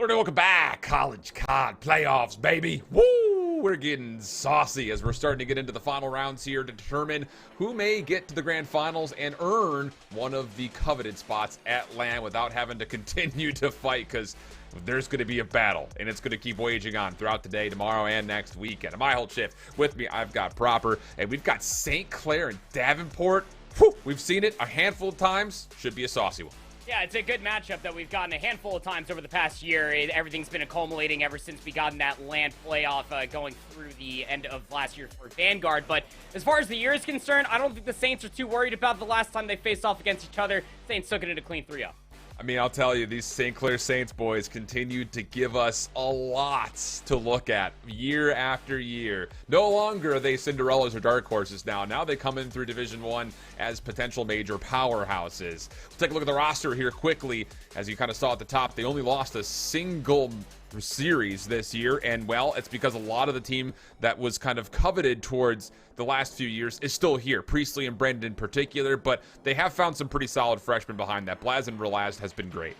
Everybody, welcome back. College COD playoffs, baby. Woo! We're getting saucy as we're starting to get into the final rounds here to determine who may get to the grand finals and earn one of the coveted spots at LAN without having to continue to fight, because there's going to be a battle, and it's going to keep waging on throughout the day, tomorrow, and next weekend. And my whole shift with me, I've got Proper, and we've got St. Clair and Davenport. Whew, we've seen it a handful of times. Should be a saucy one. Yeah, it's a good matchup that we've gotten a handful of times over the past year. Everything's been accumulating ever since we got in that LAN playoff going through the end of last year for Vanguard. But as far as the year is concerned, I don't think the Saints are too worried about the last time they faced off against each other. Saints took it in a clean 3-0. I mean, I'll tell you, these St. Clair Saints boys continue to give us a lot to look at year after year. No longer are they Cinderellas or dark horses now. Now they come in through Division 1 as potential major powerhouses. Let's take a look at the roster here quickly. As you kind of saw at the top, they only lost a single series this year, and well, it's because a lot of the team that was kind of coveted towards the last few years is still here, Priestley and Brendan in particular, but they have found some pretty solid freshmen behind that. Blaz and Relaz has been great.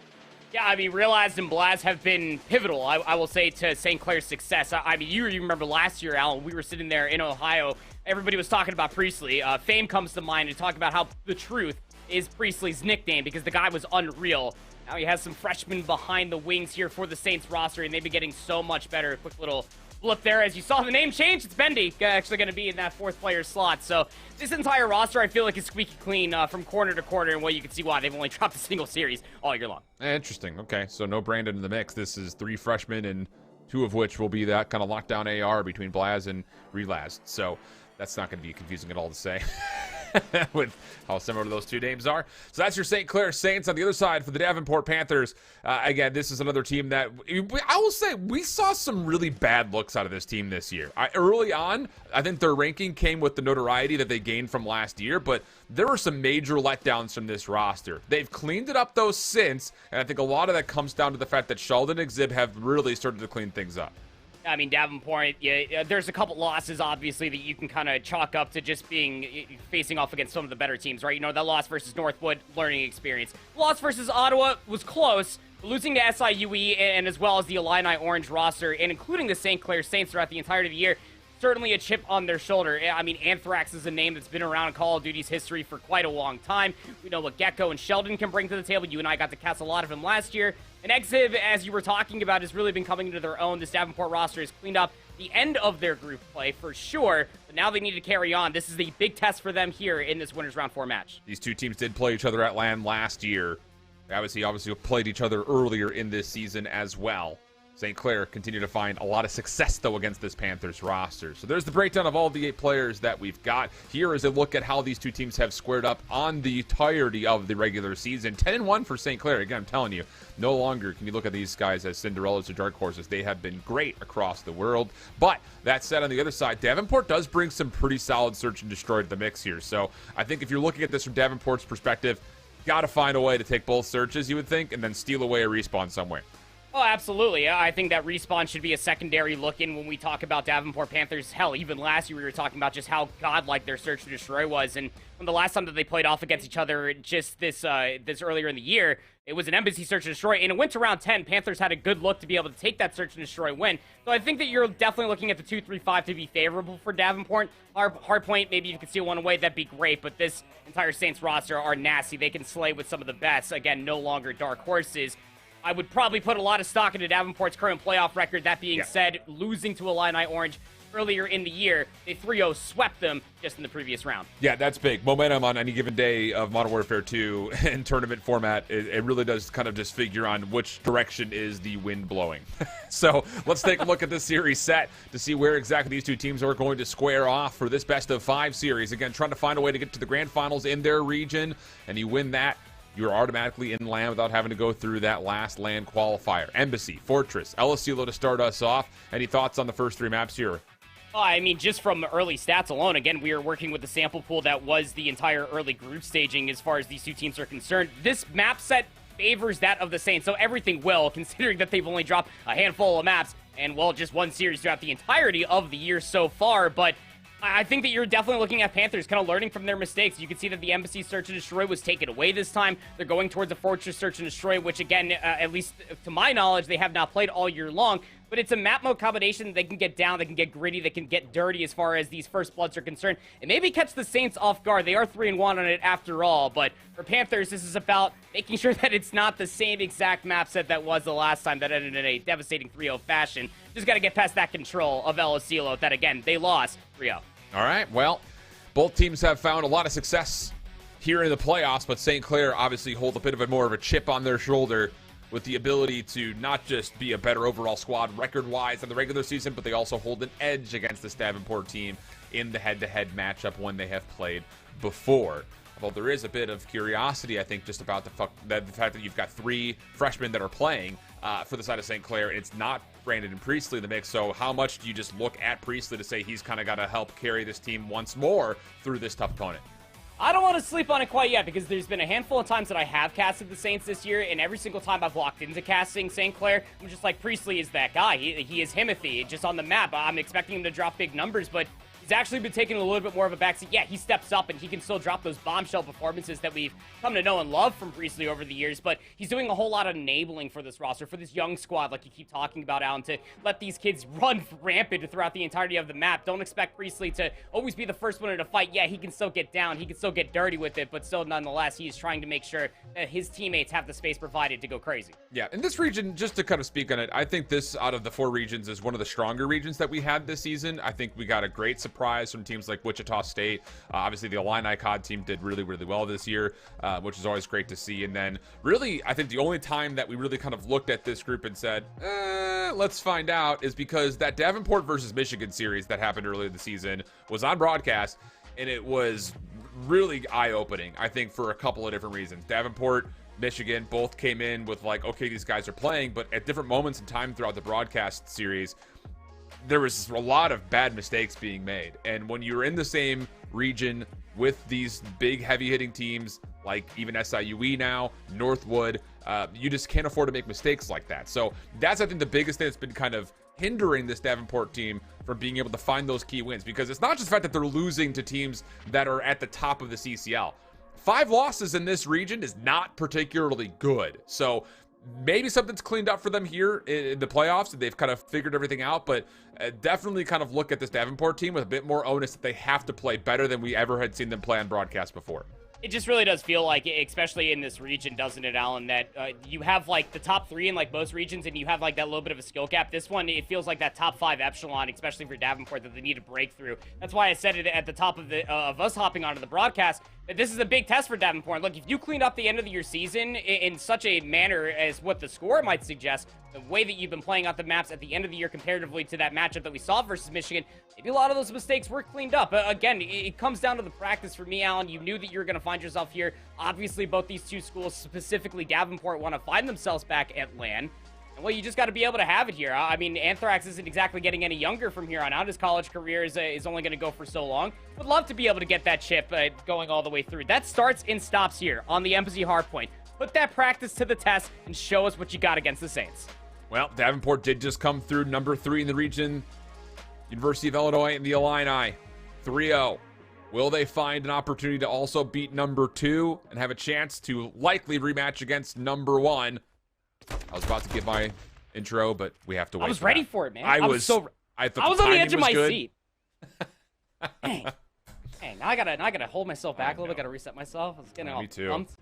Yeah, I mean, Relaz and Blaz have been pivotal, I will say, to St. Clair's success. I mean, you remember last year, Alan, we were sitting there in Ohio, everybody was talking about Priestley. Fame comes to mind and talk about how the truth is Priestley's nickname, because the guy was unreal. Now he has some freshmen behind the wings here for the Saints roster, and they've been getting so much better. A quick little blip there. As you saw the name change, it's Bendy actually going to be in that fourth player slot. So this entire roster, I feel like, is squeaky clean from corner to corner, and well, you can see why they've only dropped a single series all year long. Interesting. Okay, so no Brandon in the mix. This is 3 freshmen, and 2 of which will be that kind of lockdown AR between Blaz and Relaz. So that's not going to be confusing at all to say. With how similar those two names are. So that's your St. Clair Saints. On the other side, for the Davenport Panthers, again, this is another team that I will say we saw some really bad looks out of this team this year. Early on, I think their ranking came with the notoriety that they gained from last year, but there were some major letdowns from this roster. They've cleaned it up, though, since, and I think a lot of that comes down to the fact that Sheldon and Zib have really started to clean things up. I mean, Davenport, yeah, there's a couple losses, obviously, that you can kind of chalk up to just being facing off against some of the better teams, right? You know, that loss versus Northwood, learning experience. Loss versus Ottawa was close, but losing to SIUE and as well as the Illini Orange roster, and including the St. Clair Saints throughout the entirety of the year, certainly a chip on their shoulder. I mean, Anthrax is a name that's been around in Call of Duty's history for quite a long time. We know what Gecko and Sheldon can bring to the table. You and I got to cast a lot of him last year. And Exib, as you were talking about, has really been coming into their own. This Davenport roster has cleaned up the end of their group play for sure, but now they need to carry on. This is the big test for them here in this Winners Round 4 match. These two teams did play each other at LAN last year. They obviously played each other earlier in this season as well. St. Clair continue to find a lot of success, though, against this Panthers roster. So there's the breakdown of all the 8 players that we've got. Here is a look at how these two teams have squared up on the entirety of the regular season. 10-1 for St. Clair. Again, I'm telling you, no longer can you look at these guys as Cinderellas or dark horses. They have been great across the world. But that said, on the other side, Davenport does bring some pretty solid search and destroy to the mix here. So I think if you're looking at this from Davenport's perspective, got to find a way to take both searches, you would think, and then steal away a respawn somewhere. Oh, absolutely. I think that respawn should be a secondary look in when we talk about Davenport Panthers. Hell, even last year we were talking about just how godlike their search to destroy was. And when the last time that they played off against each other just this earlier in the year, it was an Embassy search and destroy. And it went to round 10. Panthers had a good look to be able to take that search and destroy win. So I think that you're definitely looking at the 2-3-5 to be favorable for Davenport. Hardpoint, maybe you could steal one away. That'd be great. But this entire Saints roster are nasty. They can slay with some of the best. Again, no longer dark horses. I would probably put a lot of stock into Davenport's current playoff record. That being said, losing to Illini Orange earlier in the year, they 3-0 swept them just in the previous round. Yeah, that's big. Momentum on any given day of Modern Warfare 2 in tournament format, it really does kind of just figure on which direction is the wind blowing. So let's take a look at this series set to see where exactly these two teams are going to square off for this best-of-5 series. Again, trying to find a way to get to the grand finals in their region, and you win that, you're automatically in LAN without having to go through that last LAN qualifier. Embassy, Fortress, Elisilo to start us off. Any thoughts on the first 3 maps here? I mean, just from early stats alone, again, we are working with the sample pool that was the entire early group staging as far as these two teams are concerned. This map set favors that of the Saints, so everything will, considering that they've only dropped a handful of maps and, well, just one series throughout the entirety of the year so far. But I think that you're definitely looking at Panthers kind of learning from their mistakes. You can see that the Embassy Search and Destroy was taken away this time. They're going towards a Fortress Search and Destroy, which again, at least to my knowledge, they have not played all year long. But it's a map mode combination that they can get down, they can get gritty, they can get dirty as far as these First Bloods are concerned, and maybe catch the Saints off guard. They are 3-1 on it after all, but for Panthers, this is about making sure that it's not the same exact map set that was the last time that ended in a devastating 3-0 fashion. Just got to get past that control of El Asilo that, again, they lost 3-0. All right, well, both teams have found a lot of success here in the playoffs, but St. Clair obviously hold a bit of a more of a chip on their shoulder with the ability to not just be a better overall squad record-wise in the regular season, but they also hold an edge against this Davenport team in the head-to-head matchup when they have played before. Although there is a bit of curiosity, I think, just about the fact that you've got 3 freshmen that are playing for the side of St. Clair, and it's not Brandon and Priestley in the mix. So how much do you just look at Priestley to say he's kind of got to help carry this team once more through this tough opponent? I don't want to sleep on it quite yet because there's been a handful of times that I have casted the Saints this year, and every single time I've walked into casting St. Clair, I'm just like, Priestley is that guy. He is Himothy. Just on the map, I'm expecting him to drop big numbers, but he's actually been taking a little bit more of a backseat. Yeah, he steps up and he can still drop those bombshell performances that we've come to know and love from Priestley over the years, but he's doing a whole lot of enabling for this roster, for this young squad, like you keep talking about, Alan, to let these kids run rampant throughout the entirety of the map. Don't expect Priestley to always be the first one in a fight. Yeah, he can still get down, he can still get dirty with it, but still, nonetheless, he's trying to make sure that his teammates have the space provided to go crazy. Yeah, in this region, just to kind of speak on it, I think this, out of the 4 regions, is one of the stronger regions that we had this season. I think we got a great surprise from teams like Wichita State. Obviously, the Illini COD team did really, really well this year, which is always great to see. And then, really, I think the only time that we really kind of looked at this group and said, let's find out, is because that Davenport versus Michigan series that happened earlier this season was on broadcast, and it was really eye-opening, I think, for a couple of different reasons. Davenport, Michigan both came in with like, okay, these guys are playing, but at different moments in time throughout the broadcast series, there was a lot of bad mistakes being made. And when you're in the same region with these big heavy-hitting teams like even SIUE now, Northwood, you just can't afford to make mistakes like that. So that's, I think, the biggest thing that's been kind of hindering this Davenport team from being able to find those key wins, because it's not just the fact that they're losing to teams that are at the top of the CCL. 5 losses in this region is not particularly good. So maybe something's cleaned up for them here in the playoffs, and they've kind of figured everything out, but definitely kind of look at this Davenport team with a bit more onus that they have to play better than we ever had seen them play on broadcast before. It just really does feel like, especially in this region, doesn't it, Alan, that you have, like, the top 3 in, like, most regions, and you have, like, that little bit of a skill gap. This one, it feels like that top 5 echelon, especially for Davenport, that they need to break through. That's why I said it at the top of of us hopping onto the broadcast, that this is a big test for Davenport. Look, if you cleaned up the end of your season in such a manner as what the score might suggest, the way that you've been playing out the maps at the end of the year comparatively to that matchup that we saw versus Michigan, maybe a lot of those mistakes were cleaned up. Again, it comes down to the practice for me, Alan. You knew that you were going to find yourself here. Obviously, both these two schools, specifically Davenport, want to find themselves back at LAN. And, well, you just got to be able to have it here. I mean, Anthrax isn't exactly getting any younger from here on out. His college career is only going to go for so long. Would love to be able to get that chip going all the way through. That starts and stops here on the Embassy Hardpoint. Put that practice to the test and show us what you got against the Saints. Well, Davenport did just come through number 3 in the region. University of Illinois and the Illini, 3-0. Will they find an opportunity to also beat number 2 and have a chance to likely rematch against number 1? I was about to give my intro, but we have to wait. I was ready for it, man. I was on the edge of my seat. Dang. Now I gotta hold myself back a little bit. Gotta reset myself. I was getting all pumped.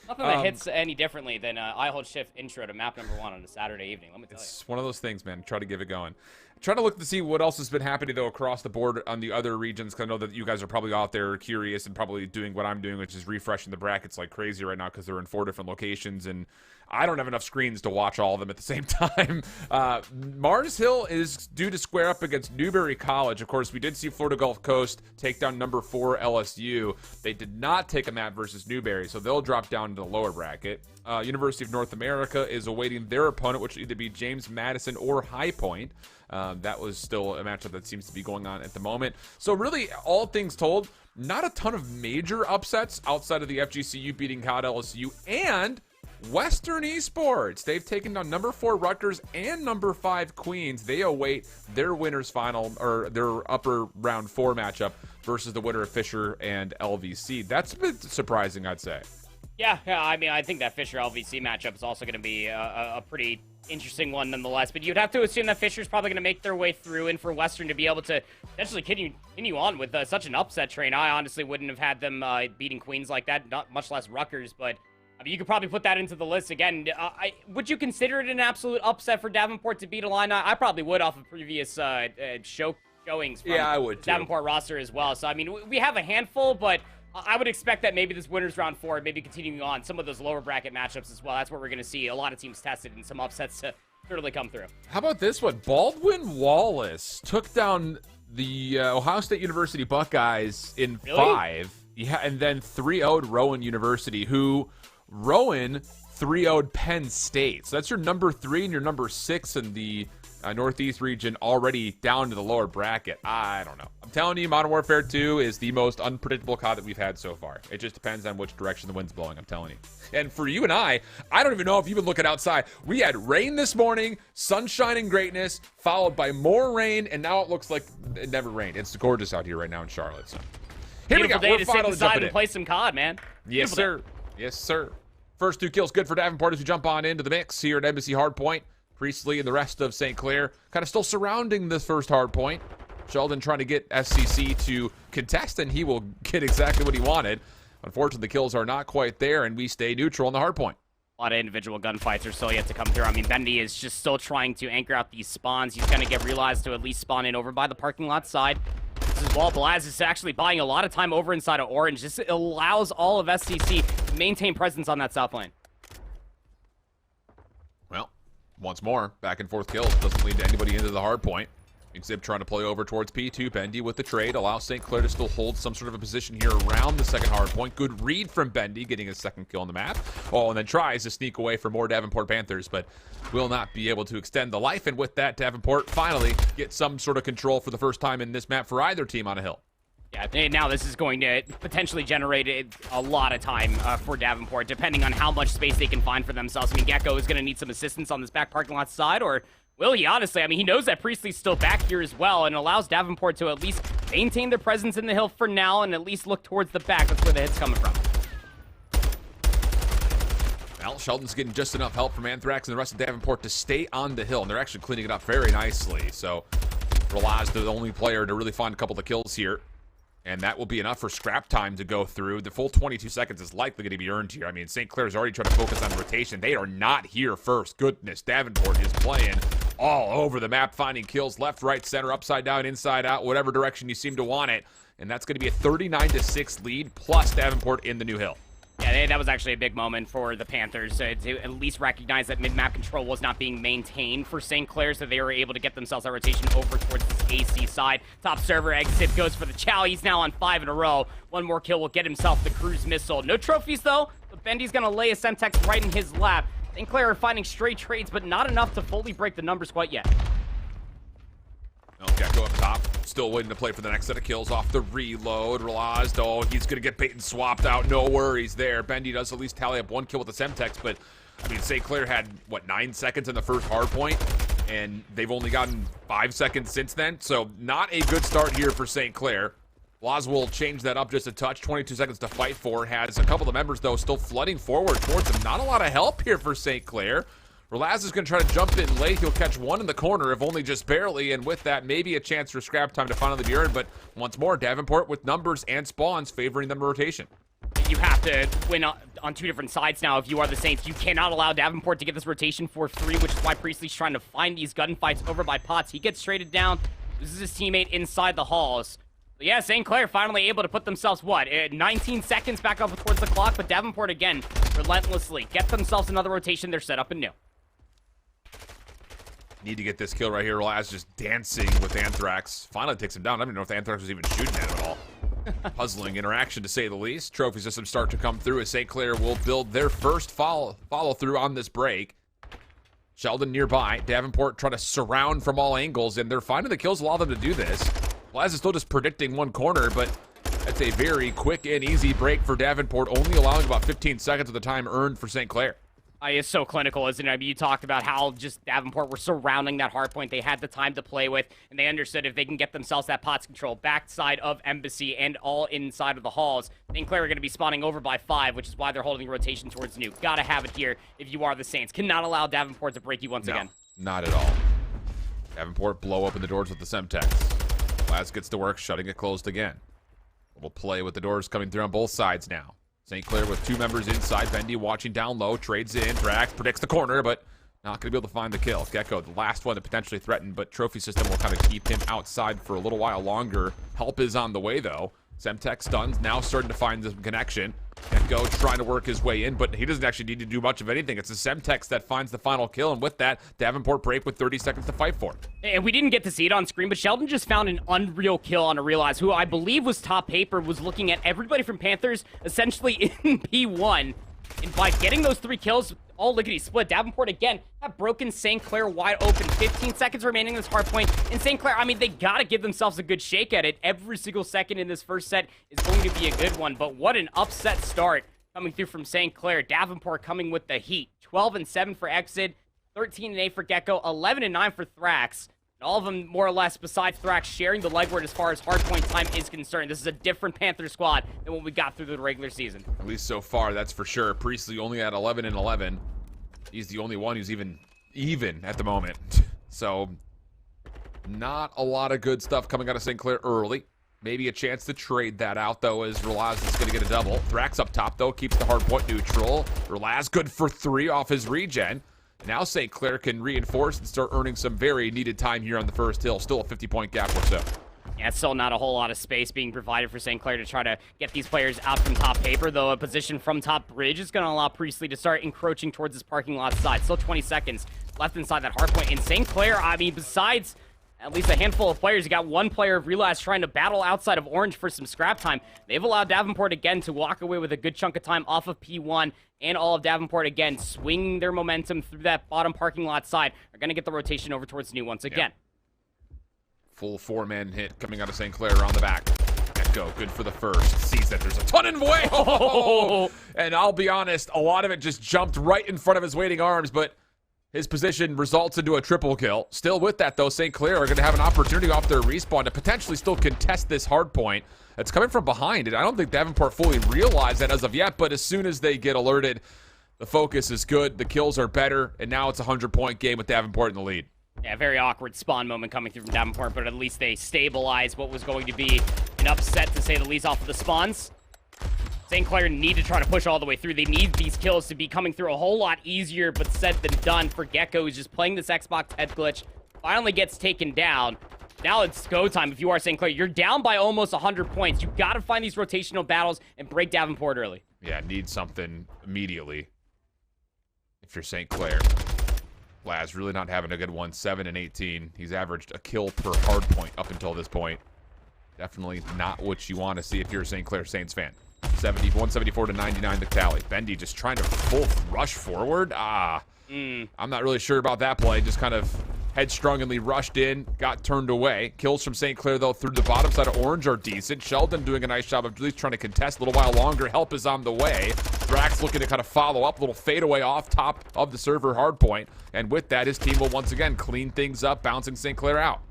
Nothing that hits any differently than I hold shift intro to map number 1 on a Saturday evening. Let me tell you. It's one of those things, man. Try to give it going. Try to look to see what else has been happening, though, across the board on the other regions, because I know that you guys are probably out there curious and probably doing what I'm doing, which is refreshing the brackets like crazy right now because they're in 4 different locations, and I don't have enough screens to watch all of them at the same time. Mars Hill is due to square up against Newberry College. Of course, we did see Florida Gulf Coast take down number 4 LSU. They did not take a map versus Newberry, so they'll drop down to the lower bracket. University of North America is awaiting their opponent, which will either be James Madison or High Point. That was still a matchup that seems to be going on at the moment. So really, all things told, not a ton of major upsets outside of the FGCU beating COD LSU and Western Esports. They've taken down number 4 Rutgers and number 5 Queens. They await their winners final, or their upper round 4 matchup versus the winner of Fisher and LVC. That's a bit surprising, I'd say. Yeah, I mean, I think that Fisher-LVC matchup is also going to be a pretty interesting one nonetheless. But you'd have to assume that Fisher's probably going to make their way through, and for Western to be able to potentially continue on with such an upset train. I honestly wouldn't have had them beating Queens like that, not much less Rutgers, but I mean, you could probably put that into the list again. Would you consider it an absolute upset for Davenport to beat Illini? I probably would off of previous showings from I would the too. Davenport roster as well. So, I mean, we have a handful, but I would expect that maybe this winner's round 4, maybe continuing on some of those lower bracket matchups as well. That's where we're going to see a lot of teams tested and some upsets to certainly come through. How about this one? Baldwin Wallace took down the Ohio State University Buckeyes in 5. Yeah, and then 3-0'd Rowan University, who Rowan 3-0'd Penn State. So that's your number 3 and your number 6 in the Northeast region already down to the lower bracket. I don't know. I'm telling you, Modern Warfare 2 is the most unpredictable COD that we've had so far. It just depends on which direction the wind's blowing, I'm telling you. And for you and I don't even know if you've been looking outside. We had rain this morning, sunshine and greatness, followed by more rain, and now it looks like it never rained. It's gorgeous out here right now in Charlotte. So here Beautiful we go. day to sit inside and play some COD, man. Yes, sir. Yes, sir. First 2 kills good for Davenport as we jump on into the mix here at Embassy Hardpoint. Priestley and the rest of St. Clair kind of still surrounding this first hard point. Sheldon trying to get SCC to contest, and he will get exactly what he wanted. Unfortunately, the kills are not quite there, and we stay neutral on the hard point. A lot of individual gunfights are still yet to come through. I mean, Bendy is just still trying to anchor out these spawns. He's going to get realized to at least spawn in over by the parking lot side. This is Wall Blaz is actually buying a lot of time over inside of Orange. This allows all of SCC to maintain presence on that south lane. Well, once more, back and forth kills. Doesn't lead to anybody into the hard point. Exib trying to play over towards P2. Bendy with the trade. Allows St. Clair to still hold some sort of a position here around the second hard point. Good read from Bendy, getting his second kill on the map. Oh, and then tries to sneak away for more Davenport Panthers, but will not be able to extend the life. And with that, Davenport finally gets some sort of control for the first time in this map for either team on a hill. Yeah, now this is going to potentially generate a lot of time for Davenport, depending on how much space they can find for themselves. I mean, Gecko is going to need some assistance on this back parking lot side, or will he? Honestly, I mean, he knows that Priestley's still back here as well, and allows Davenport to at least maintain their presence in the hill for now, and at least look towards the back. That's where the hit's coming from. Well, Sheldon's getting just enough help from Anthrax and the rest of Davenport to stay on the hill, and they're actually cleaning it up very nicely. So, Relaz, the only player to really find a couple of kills here. And that will be enough for scrap time to go through. The full 22 seconds is likely going to be earned here. I mean, St. Clair is already trying to focus on rotation. They are not here first. Goodness, Davenport is playing all over the map, finding kills left, right, center, upside down, inside out, whatever direction you seem to want it. And that's going to be a 39-6 lead, plus Davenport in the new hill. Yeah, that was actually a big moment for the Panthers to at least recognize that mid-map control was not being maintained for St. Clair, so they were able to get themselves that rotation over towards this AC side. Top server exit goes for the Chow. He's now on 5 in a row. One more kill will get himself the cruise missile. No trophies, though, but Bendy's going to lay a Semtex right in his lap. St. Clair are finding straight trades, but not enough to fully break the numbers quite yet. Well, Gecko up top, still waiting to play for the next set of kills off the reload. Relazed, oh, he's going to get bait and swapped out. No worries there. Bendy does at least tally up 1 kill with the Semtex, but, I mean, St. Clair had, 9 seconds in the first hard point, and they've only gotten 5 seconds since then, so not a good start here for St. Clair. Laz will change that up just a touch. 22 seconds to fight for. Has a couple of members, though, still flooding forward towards him. Not a lot of help here for St. Clair. Relaz is going to try to jump in late. He'll catch one in the corner, if only just barely, and with that, maybe a chance for scrap time to finally be earned. But once more, Davenport with numbers and spawns favoring them rotation. You have to win on 2 different sides now if you are the Saints. You cannot allow Davenport to get this rotation for free, which is why Priestley's trying to find these gunfights over by Potts. He gets traded down. This is his teammate inside the halls. But yeah, St. Clair finally able to put themselves, 19 seconds back up towards the clock, but Davenport, again, relentlessly get themselves another rotation. They're set up and new. Need to get this kill right here. Relaz just dancing with Anthrax. Finally takes him down. I don't even know if Anthrax was even shooting at him at all. Puzzling interaction, to say the least. Trophy system start to come through as St. Clair will build their first follow-through on this break. Sheldon nearby. Davenport trying to surround from all angles, and they're finding the kills allow them to do this. Relaz is still just predicting one corner, but that's a very quick and easy break for Davenport, only allowing about 15 seconds of the time earned for St. Clair. It's so clinical, isn't it? I mean, you talked about how just Davenport were surrounding that hard point. They had the time to play with, and they understood if they can get themselves that POTS control backside of Embassy and all inside of the halls, St. Clair are going to be spawning over by 5, which is why they're holding rotation towards Nuke. Gotta have it here if you are the Saints. Cannot allow Davenport to break you once again. Not at all. Davenport blow open the doors with the Semtex. Laz gets to work, shutting it closed again. We'll play with the doors coming through on both sides now. St. Clair with 2 members inside. Bendy watching down low. Trades in. Drax predicts the corner, but not going to be able to find the kill. Gecko, the last one that potentially threatened, but Trophy System will kind of keep him outside for a little while longer. Help is on the way, though. Semtex stuns. Now starting to find the connection. Gecko trying to work his way in, but he doesn't actually need to do much of anything. It's the Semtex that finds the final kill, and with that, Davenport break with 30 seconds to fight for. And we didn't get to see it on screen, but Sheldon just found an unreal kill on a Realize, who I believe was top paper, was looking at everybody from Panthers essentially in P1. And by getting those 3 kills, all lickety split, Davenport again have broken St. Clair wide open. 15 seconds remaining in this hard point. And St. Clair, I mean, they gotta give themselves a good shake at it. Every single second in this first set is going to be a good one. But what an upset start coming through from St. Clair. Davenport coming with the heat. 12-7 for Exit, 13-8 for Gecko, 11-9 for Thrax. And all of them, more or less, besides Thrax, sharing the legward as far as hardpoint time is concerned. This is a different Panther squad than what we got through the regular season. At least so far, that's for sure. Priestley only at 11-11. He's the only one who's even at the moment. So, not a lot of good stuff coming out of St. Clair early. Maybe a chance to trade that out, though, as Relaz is going to get a double. Thrax up top, though, keeps the hardpoint neutral. Relaz good for 3 off his regen. Now St. Clair can reinforce and start earning some very needed time here on the first hill. Still a 50-point gap or so. Yeah, still not a whole lot of space being provided for St. Clair to try to get these players out from top paper, though a position from top bridge is going to allow Priestley to start encroaching towards his parking lot side. Still 20 seconds left inside that hard point. And St. Clair, I mean, besides at least a handful of players, you got one player of Realize trying to battle outside of Orange for some scrap time. They've allowed Davenport again to walk away with a good chunk of time off of P1, and all of Davenport again swinging their momentum through that bottom parking lot side. Are going to get the rotation over towards New once again. Full 4-man hit coming out of St. Clair on the back. Echo, good for the first. Sees that there's a ton in the way. Oh! And I'll be honest, a lot of it just jumped right in front of his waiting arms, but his position results into a triple kill. Still with that, though, St. Clair are going to have an opportunity off their respawn to potentially still contest this hard point. It's coming from behind, and I don't think Davenport fully realized that as of yet, but as soon as they get alerted, the focus is good, the kills are better, and now it's a 100-point game with Davenport in the lead. Yeah, very awkward spawn moment coming through from Davenport, but at least they stabilize what was going to be an upset, to say the least, off of the spawns. St. Clair need to try to push all the way through. They need these kills to be coming through a whole lot easier, but said than done for Gecko, who's just playing this Xbox head glitch. Finally gets taken down. Now it's go time if you are St. Clair. You're down by almost 100 points. You got to find these rotational battles and break Davenport early. Yeah, need something immediately if you're St. Clair. Laz really not having a good one. 7-18. He's averaged a kill per hard point up until this point. Definitely not what you want to see if you're a St. Clair Saints fan. 174-99 the tally. Bendy just trying to full rush forward. I'm not really sure about that play. Just kind of headstrongly rushed in, got turned away. Kills from St. Clair, though, through the bottom side of Orange are decent. Sheldon doing a nice job of at least trying to contest a little while longer. Help is on the way. Drax looking to kind of follow up. A little fadeaway off top of the server hardpoint. And with that, his team will once again clean things up, bouncing St. Clair out.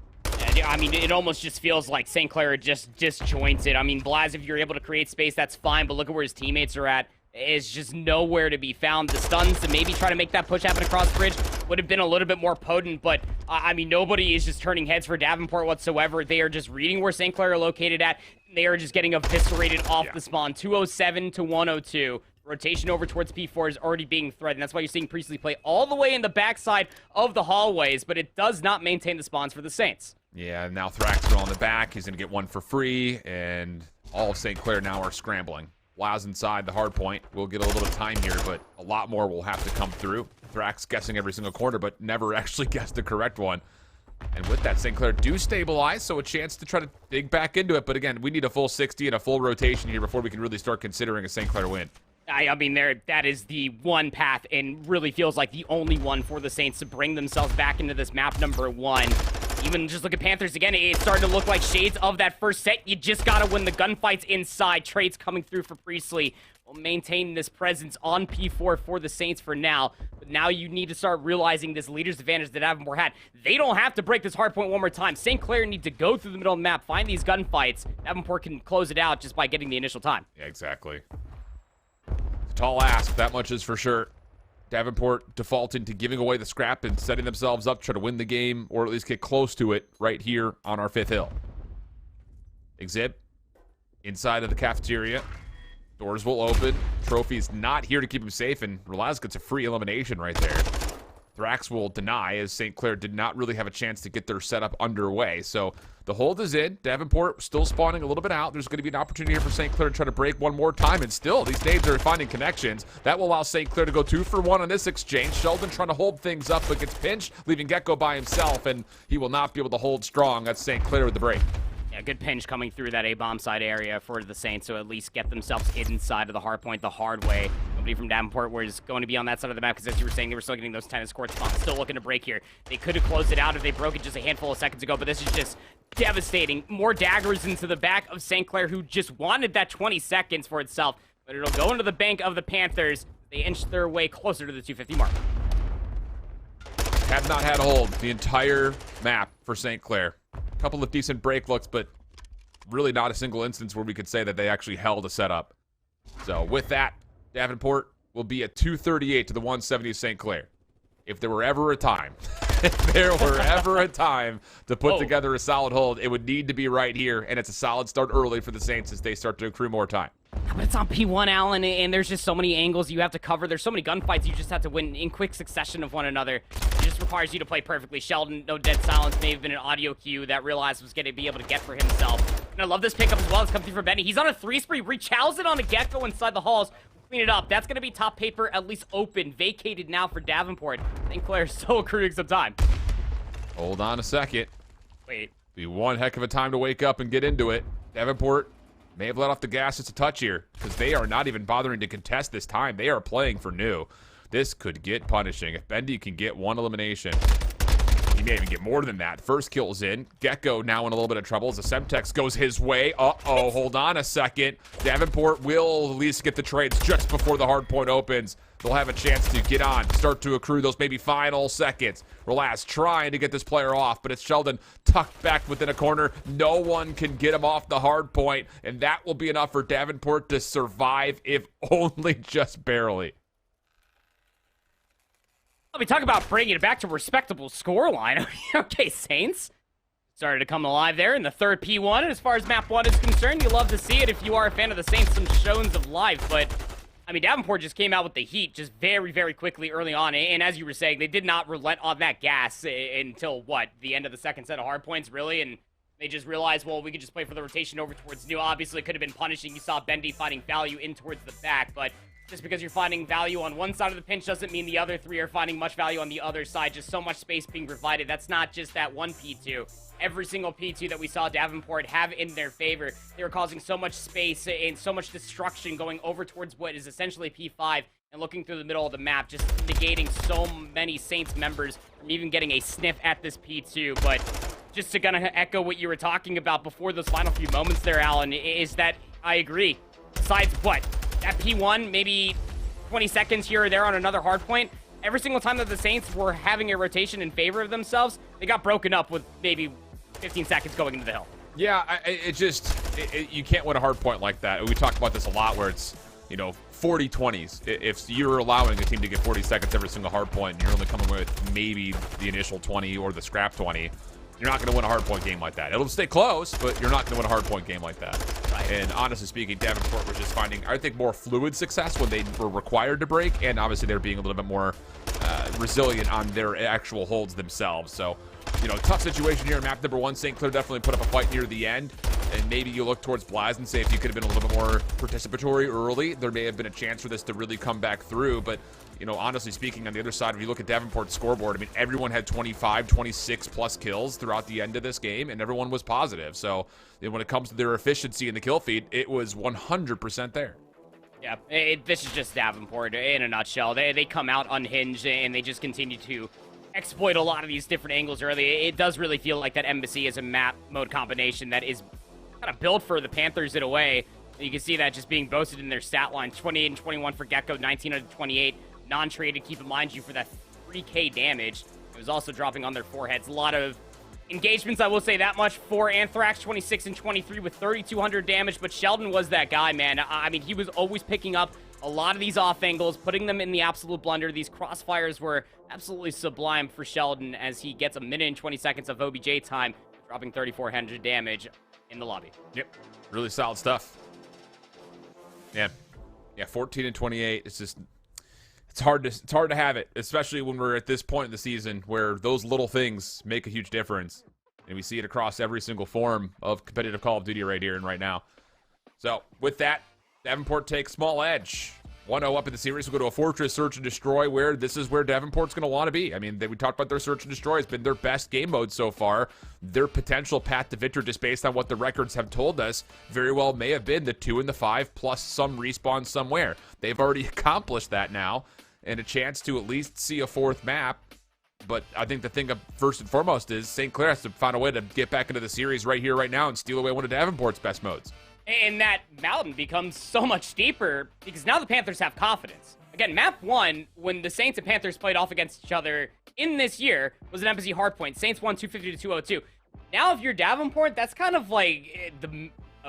I mean, it almost just feels like St. Clair just disjointed. I mean, Blaz, if you're able to create space, that's fine, but look at where his teammates are at. Is just nowhere to be found. The stuns to maybe try to make that push happen across bridge would have been a little bit more potent, but I mean, nobody is just turning heads for Davenport whatsoever. They are just reading where St. Clair are located at. They are just getting eviscerated off the spawn. 207 to 102. Rotation over towards P4 is already being threatened. That's why you're seeing Priestley play all the way in the backside of the hallways, but it does not maintain the spawns for the Saints. Yeah, now Thrax on the back. He's going to get one for free, and all of St. Clair now are scrambling. Laz inside the hard point. We'll get a little bit of time here, but a lot more will have to come through. Thrax guessing every single corner, but never actually guessed the correct one. And with that, St. Clair do stabilize, so a chance to try to dig back into it. But again, we need a full 60 and a full rotation here before we can really start considering a St. Clair win. I mean, that is the one path, and really feels like the only one for the Saints to bring themselves back into this map number 1. Even just look at Panthers again. It's starting to look like shades of that first set. You just got to win the gunfights inside. Trades coming through for Priestley. maintain this presence on P4 for the Saints for now. But now you need to start realizing this leader's advantage that Davenport had. They don't have to break this hard point one more time. St. Clair need to go through the middle of the map, find these gunfights. Davenport can close it out just by getting the initial time. Yeah, exactly. It's a tall ask, that much is for sure. Davenport defaulting to giving away the scrap and setting themselves up to try to win the game, or at least get close to it right here on our 5th hill. Exhib, inside of the cafeteria. Doors will open. Trophy's not here to keep him safe, and Relaz gets a free elimination right there. Thrax will deny, as St. Clair did not really have a chance to get their setup underway. So the hold is in. Davenport still spawning a little bit out. There's going to be an opportunity here for St. Clair to try to break one more time, and still, these nades are finding connections. That will allow St. Clair to go 2 for 1 on this exchange. Sheldon trying to hold things up, but gets pinched, leaving Gecko by himself, and he will not be able to hold strong. That's St. Clair with the break. Yeah, good pinch coming through that A-bomb side area for the Saints, so at least get themselves inside of the hard point the hard way. Nobody from Davenport was going to be on that side of the map, because as you were saying, they were still getting those tennis court spots. Still looking to break here. They could have closed it out if they broke it just a handful of seconds ago, but this is just devastating. More daggers into the back of St. Clair, who just wanted that 20 seconds for itself, but it'll go into the bank of the Panthers. They inch their way closer to the 250 mark. Have not had a hold the entire map for St. Clair. A couple of decent break looks, but really not a single instance where we could say that they actually held a setup. So with that, Davenport will be at 238 to the 170 of St. Clair. If there were ever a time, to put together a solid hold, it would need to be right here, and it's a solid start early for the Saints as they start to accrue more time. But it's on P1, Allen, and there's just so many angles you have to cover. There's so many gunfights you just have to win in quick succession of one another. It just requires you to play perfectly. Sheldon, no dead silence, may have been an audio cue that Realize was going to be able to get for himself. And I love this pickup as well. It's coming through for Benny. He's on a 3-spree, rechows it on a Gecko inside the halls. Clean it up. That's going to be top paper, at least open, vacated now for Davenport. St. Clair still accruing some time. Hold on a second. Wait. Be one heck of a time to wake up and get into it. Davenport may have let off the gas just a touch here, because they are not even bothering to contest this time. They are playing for new. This could get punishing. If Bendy can get one elimination, he may even get more than that. First kill's in. Gecko now in a little bit of trouble as the Semtex goes his way. Uh-oh, hold on a second. Davenport will at least get the trades just before the hard point opens. They'll have a chance to get on, start to accrue those maybe final seconds. Relaz trying to get this player off, but it's Sheldon tucked back within a corner. No one can get him off the hard point, and that will be enough for Davenport to survive, if only just barely. We talk about bringing it back to a respectable scoreline. Okay, Saints started to come alive there in the third P1. And as far as map 1 is concerned, you love to see it if you are a fan of the Saints, some shows of life. But, I mean, Davenport just came out with the heat just very, very quickly early on. And as you were saying, they did not relent on that gas until, what, the end of the second set of hard points, really? And they just realized, well, we could just play for the rotation over towards new. Obviously, it could have been punishing. You saw Bendy finding value in towards the back, but just because you're finding value on one side of the pinch doesn't mean the other three are finding much value on the other side. Just so much space being provided. That's not just that one P2. Every single P2 that we saw Davenport have in their favor, they were causing so much space and so much destruction going over towards what is essentially P5 and looking through the middle of the map, just negating so many Saints members from even getting a sniff at this P2. But just to kind of echo what you were talking about before those final few moments there, Alan, is that I agree. Besides what? That P1, maybe 20 seconds here or there on another hard point. Every single time that the Saints were having a rotation in favor of themselves, they got broken up with maybe 15 seconds going into the hill. Yeah, you can't win a hard point like that. We talk about this a lot where it's, 40-20s. If you're allowing a team to get 40 seconds every single hard point and you're only coming with maybe the initial 20 or the scrap 20, you're not going to win a hard point game like that. It'll stay close, but you're not going to win a hard point game like that. Right. And honestly speaking, Davenport was just finding, I think, more fluid success when they were required to break, and obviously they're being a little bit more resilient on their actual holds themselves. So, tough situation here in map number 1. St. Clair definitely put up a fight near the end, and maybe you look towards Blaz and say if you could have been a little bit more participatory early, there may have been a chance for this to really come back through. But honestly speaking, on the other side, if you look at Davenport's scoreboard, I mean, everyone had 25, 26 plus kills throughout the end of this game, and everyone was positive. So when it comes to their efficiency in the kill feed, it was 100% there. Yeah, this is just Davenport in a nutshell. They come out unhinged, and they just continue to exploit a lot of these different angles early. It does really feel like that Embassy is a map mode combination that is kind of built for the Panthers in a way. You can see that just being boasted in their stat line. 28 and 21 for Gecko, 19 out of 28. Non-traded, keep in mind you for that 3K damage. It was also dropping on their foreheads. A lot of engagements, I will say that much, for Anthrax, 26 and 23 with 3,200 damage. But Sheldon was that guy, man. I mean, he was always picking up a lot of these off angles, putting them in the absolute blender. These crossfires were absolutely sublime for Sheldon as he gets a minute and 20 seconds of OBJ time, dropping 3,400 damage in the lobby. Yep, really solid stuff. Yeah, 14 and 28. It's just it's hard to have it, especially when we're at this point in the season where those little things make a huge difference, and we see it across every single form of competitive Call of Duty right here and right now. So with that, Davenport takes small edge. 1-0 up in the series. We'll go to a Fortress Search and Destroy, where this is where Davenport's going to want to be. I mean, we talked about their Search and Destroy. It's been their best game mode so far. Their potential path to victory, just based on what the records have told us, very well may have been the 2 and the 5 plus some respawn somewhere. They've already accomplished that now, and a chance to at least see a fourth map. But I think the thing first and foremost is St. Clair has to find a way to get back into the series right here, right now, and steal away one of Davenport's best modes. And that mountain becomes so much steeper because now the Panthers have confidence. Again, map 1, when the Saints and Panthers played off against each other in this year, was an Embassy hardpoint. Saints won 250 to 202. Now, if you're Davenport, that's kind of like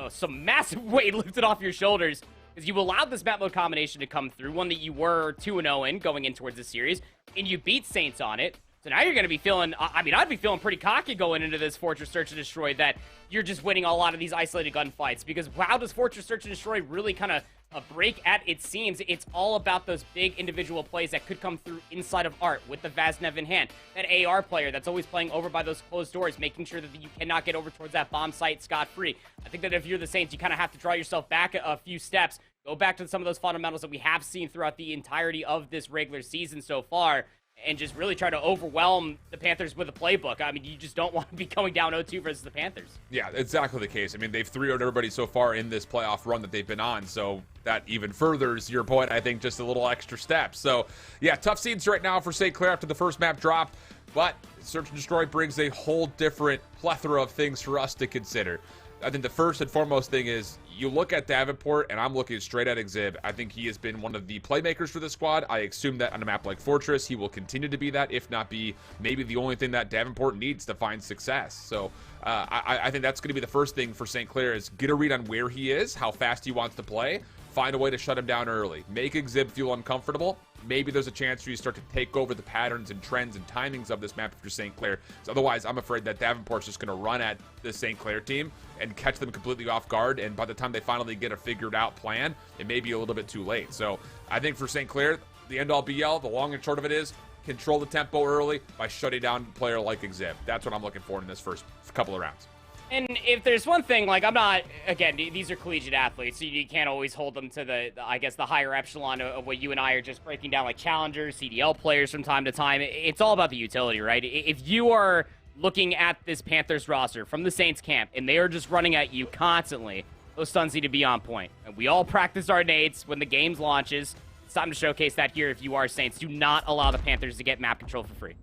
some massive weight lifted off your shoulders because you allowed this map mode combination to come through, one that you were 2-0 in going in towards the series, and you beat Saints on it. So now you're going to be feeling, I mean, I'd be feeling pretty cocky going into this Fortress Search and Destroy that you're just winning a lot of these isolated gunfights. Because how does Fortress Search and Destroy really kind of break at its seams? It's all about those big individual plays that could come through inside of Art with the Vaznev in hand. That AR player that's always playing over by those closed doors, making sure that you cannot get over towards that bomb site scot-free. I think that if you're the Saints, you kind of have to draw yourself back a few steps, go back to some of those fundamentals that we have seen throughout the entirety of this regular season so far, and just really try to overwhelm the Panthers with a playbook. I mean, you just don't want to be going down 0-2 versus the Panthers. Yeah, exactly the case. I mean, they've 3-0'd everybody so far in this playoff run that they've been on, so that even furthers your point, I think, just a little extra step. So, yeah, tough scenes right now for St. Clair after the first map drop, but Search and Destroy brings a whole different plethora of things for us to consider. I think the first and foremost thing is you look at Davenport, and I'm looking straight at Exhib. I think he has been one of the playmakers for the squad. I assume that on a map like Fortress, he will continue to be that, if not be maybe the only thing that Davenport needs to find success. So I think that's going to be the first thing for St. Clair is get a read on where he is, how fast he wants to play, find a way to shut him down early, make Exhib feel uncomfortable. Maybe there's a chance for you to start to take over the patterns and trends and timings of this map if you're St. Clair. So otherwise, I'm afraid that Davenport's just going to run at the St. Clair team and catch them completely off guard. And by the time they finally get a figured out plan, it may be a little bit too late. So I think for St. Clair, the end-all be-all, the long and short of it is control the tempo early by shutting down a player like Exhib. That's what I'm looking for in this first couple of rounds. And if there's one thing, like, I'm not, again, these are collegiate athletes, so you can't always hold them to the I guess, the higher epsilon of what you and I are just breaking down, like challengers, CDL players from time to time. It's all about the utility, right? If you are looking at this Panthers roster from the Saints camp, and they are just running at you constantly, those stuns need to be on point. And we all practice our nades when the game launches. It's time to showcase that here if you are Saints. Do not allow the Panthers to get map control for free.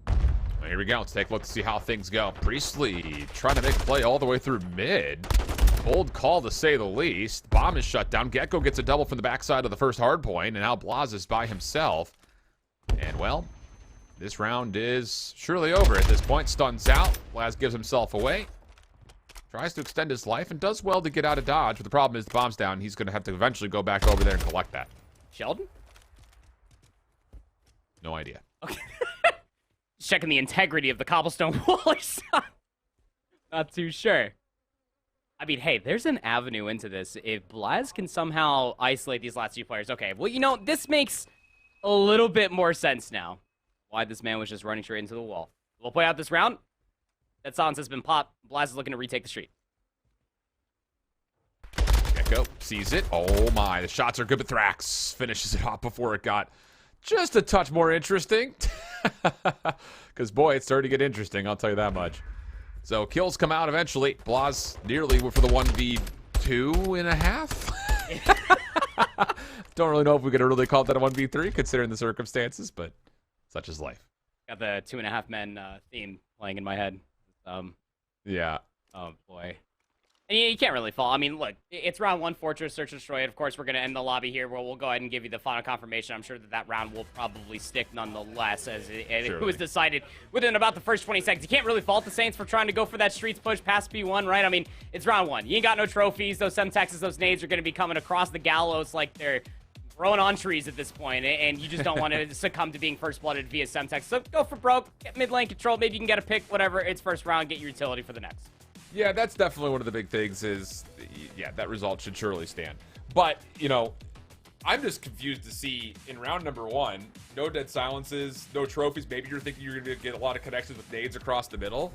Well, here we go. Let's take a look to see how things go. Priestley trying to make play all the way through mid. Bold call to say the least. Bomb is shut down. Gecko gets a double from the backside of the first hard point, and now Blaz is by himself. And, well, this round is surely over at this point. Stuns out. Blaz gives himself away. Tries to extend his life and does well to get out of dodge, but the problem is the bomb's down. He's going to have to eventually go back over there and collect that. Sheldon? No idea. Okay. Checking the integrity of the cobblestone wall or something. Not too sure. I mean, hey, there's an avenue into this. If Blaz can somehow isolate these last few players. Okay, well, you know, this makes a little bit more sense now. Why this man was just running straight into the wall. We'll play out this round. That silence has been popped. Blaz is looking to retake the street. Gecko sees it. Oh my, the shots are good, but Thrax finishes it off before it got just a touch more interesting. Because, boy, it's starting to get interesting, I'll tell you that much. So, kills come out eventually. Blaz nearly for the 1v2.5. Don't really know if we could really call that a 1v3, considering the circumstances, but such is life. Got the 2.5 men theme playing in my head. Yeah. Oh, boy. And you can't really fall. I mean, look, it's round 1, Fortress, Search and Destroy. Of course, we're going to end the lobby here, where we'll go ahead and give you the final confirmation. I'm sure that round will probably stick nonetheless, as it was decided within about the first 20 seconds. You can't really fault the Saints for trying to go for that Streets push past P1, right? I mean, it's round 1. You ain't got no trophies. Those Semtexes, those nades are going to be coming across the gallows like they're growing on trees at this point, and you just don't want to succumb to being first-blooded via Semtex. So go for broke, get mid lane control, maybe you can get a pick, whatever. It's first round, get your utility for the next. Yeah, that's definitely one of the big things is, yeah, that result should surely stand. But, you know, I'm just confused to see in round number 1, no dead silences, no trophies. Maybe you're thinking you're going to get a lot of connections with nades across the middle.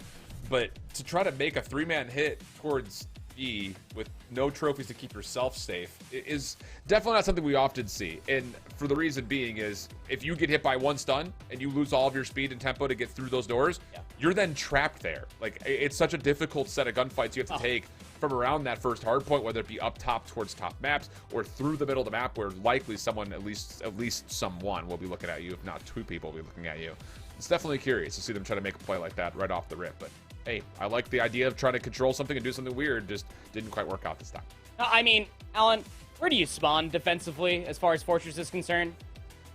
But to try to make a 3-man hit towards E with no trophies to keep yourself safe is definitely not something we often see. And for the reason being is, if you get hit by 1 stun and you lose all of your speed and tempo to get through those doors, you're then trapped there. Like, it's such a difficult set of gunfights you have to take from around that first hard point, whether it be up top towards top maps or through the middle of the map, where likely someone, at least someone will be looking at you, if not 2 people will be looking at you. It's definitely curious to see them try to make a play like that right off the rip. But hey, I like the idea of trying to control something and do something weird. Just didn't quite work out this time. I mean, Alan, where do you spawn defensively as far as Fortress is concerned?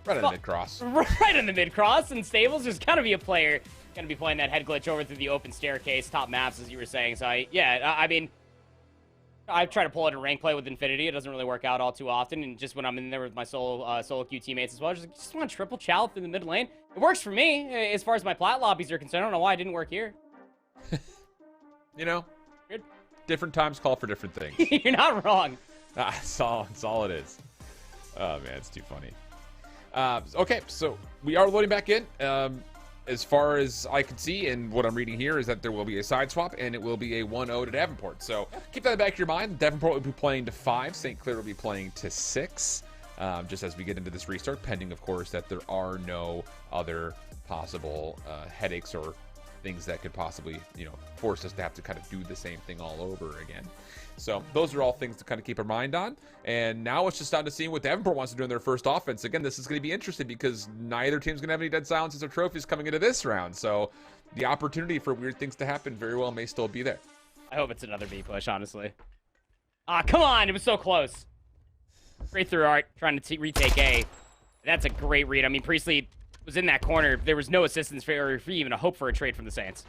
Right in the mid-cross. Right in the mid-cross, and Stables there's gotta be a player gonna be playing that head glitch over through the open staircase, top maps, as you were saying. So I mean, I try to pull it in rank play with Infinity. It doesn't really work out all too often, and just when I'm in there with my solo queue teammates as well, just want to triple chow through the mid lane. It works for me as far as my plat lobbies are concerned. I don't know why it didn't work here. You know, different times call for different things. You're not wrong. That's all it is. Oh man, it's too funny. Okay, so we are loading back in. As far as I can see, and what I'm reading here is that there will be a side swap, and it will be a 1-0 to Davenport. So keep that in the back of your mind. Davenport will be playing to 5. St. Clair will be playing to 6. Just as we get into this restart, pending, of course, that there are no other possible headaches or things that could possibly, you know, force us to have to kind of do the same thing all over again. So those are all things to kind of keep our mind on. And now it's just down to seeing what Davenport wants to do in their first offense. Again, this is going to be interesting because neither team's going to have any dead silences or trophies coming into this round. So the opportunity for weird things to happen very well may still be there. I hope it's another B push, honestly. Ah, come on. It was so close. Straight through Art, trying to retake A. That's a great read. I mean, Priestley was in that corner. There was no assistance for even a hope for a trade from the Saints.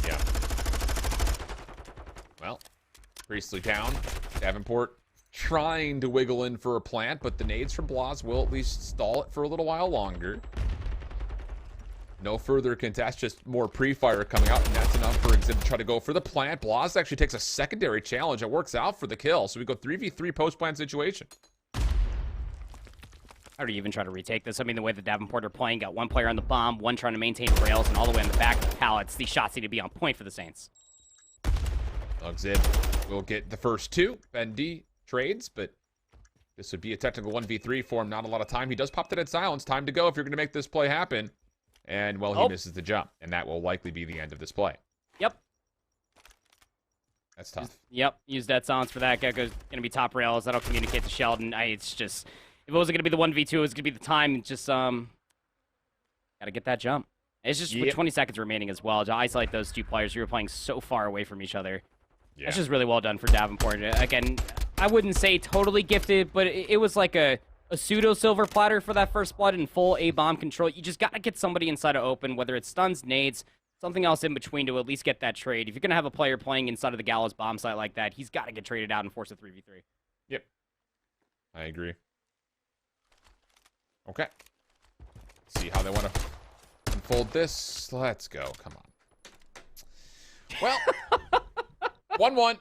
Yeah. Well, Priestley down. Davenport trying to wiggle in for a plant, but the nades from Blas will at least stall it for a little while longer. No further contest, just more pre-fire coming out, and that's enough for Exhibit to try to go for the plant. Blas actually takes a secondary challenge. It works out for the kill, so we go 3v3 post-plant situation. How do you even try to retake this? I mean, the way that Davenport are playing, got one player on the bomb, one trying to maintain rails, and all the way on the back of the pallets. These shots need to be on point for the Saints. Exhibit will get the first 2. Bendy trades, but this would be a technical 1v3 for him. Not a lot of time. He does pop the dead silence. Time to go if you're going to make this play happen. And, well, he misses the jump. And that will likely be the end of this play. Yep. That's tough. Yep. Use dead silence for that. Gecko's going to be top rails. That'll communicate to Sheldon. It's just, if it wasn't going to be the 1v2, it was going to be the time. Just, got to get that jump. It's just with 20 seconds remaining as well. To isolate those 2 players who were playing so far away from each other. Yeah. That's just really well done for Davenport. Again, I wouldn't say totally gifted, but it was like a pseudo silver platter for that first blood and full A-bomb control. You just got to get somebody inside of open, whether it's stuns, nades, something else in between to at least get that trade. If you're going to have a player playing inside of the Gallows bomb site like that, he's got to get traded out and force a 3v3. Yep. I agree. Okay. Let's see how they want to unfold this. Let's go. Come on. Well, 1-1.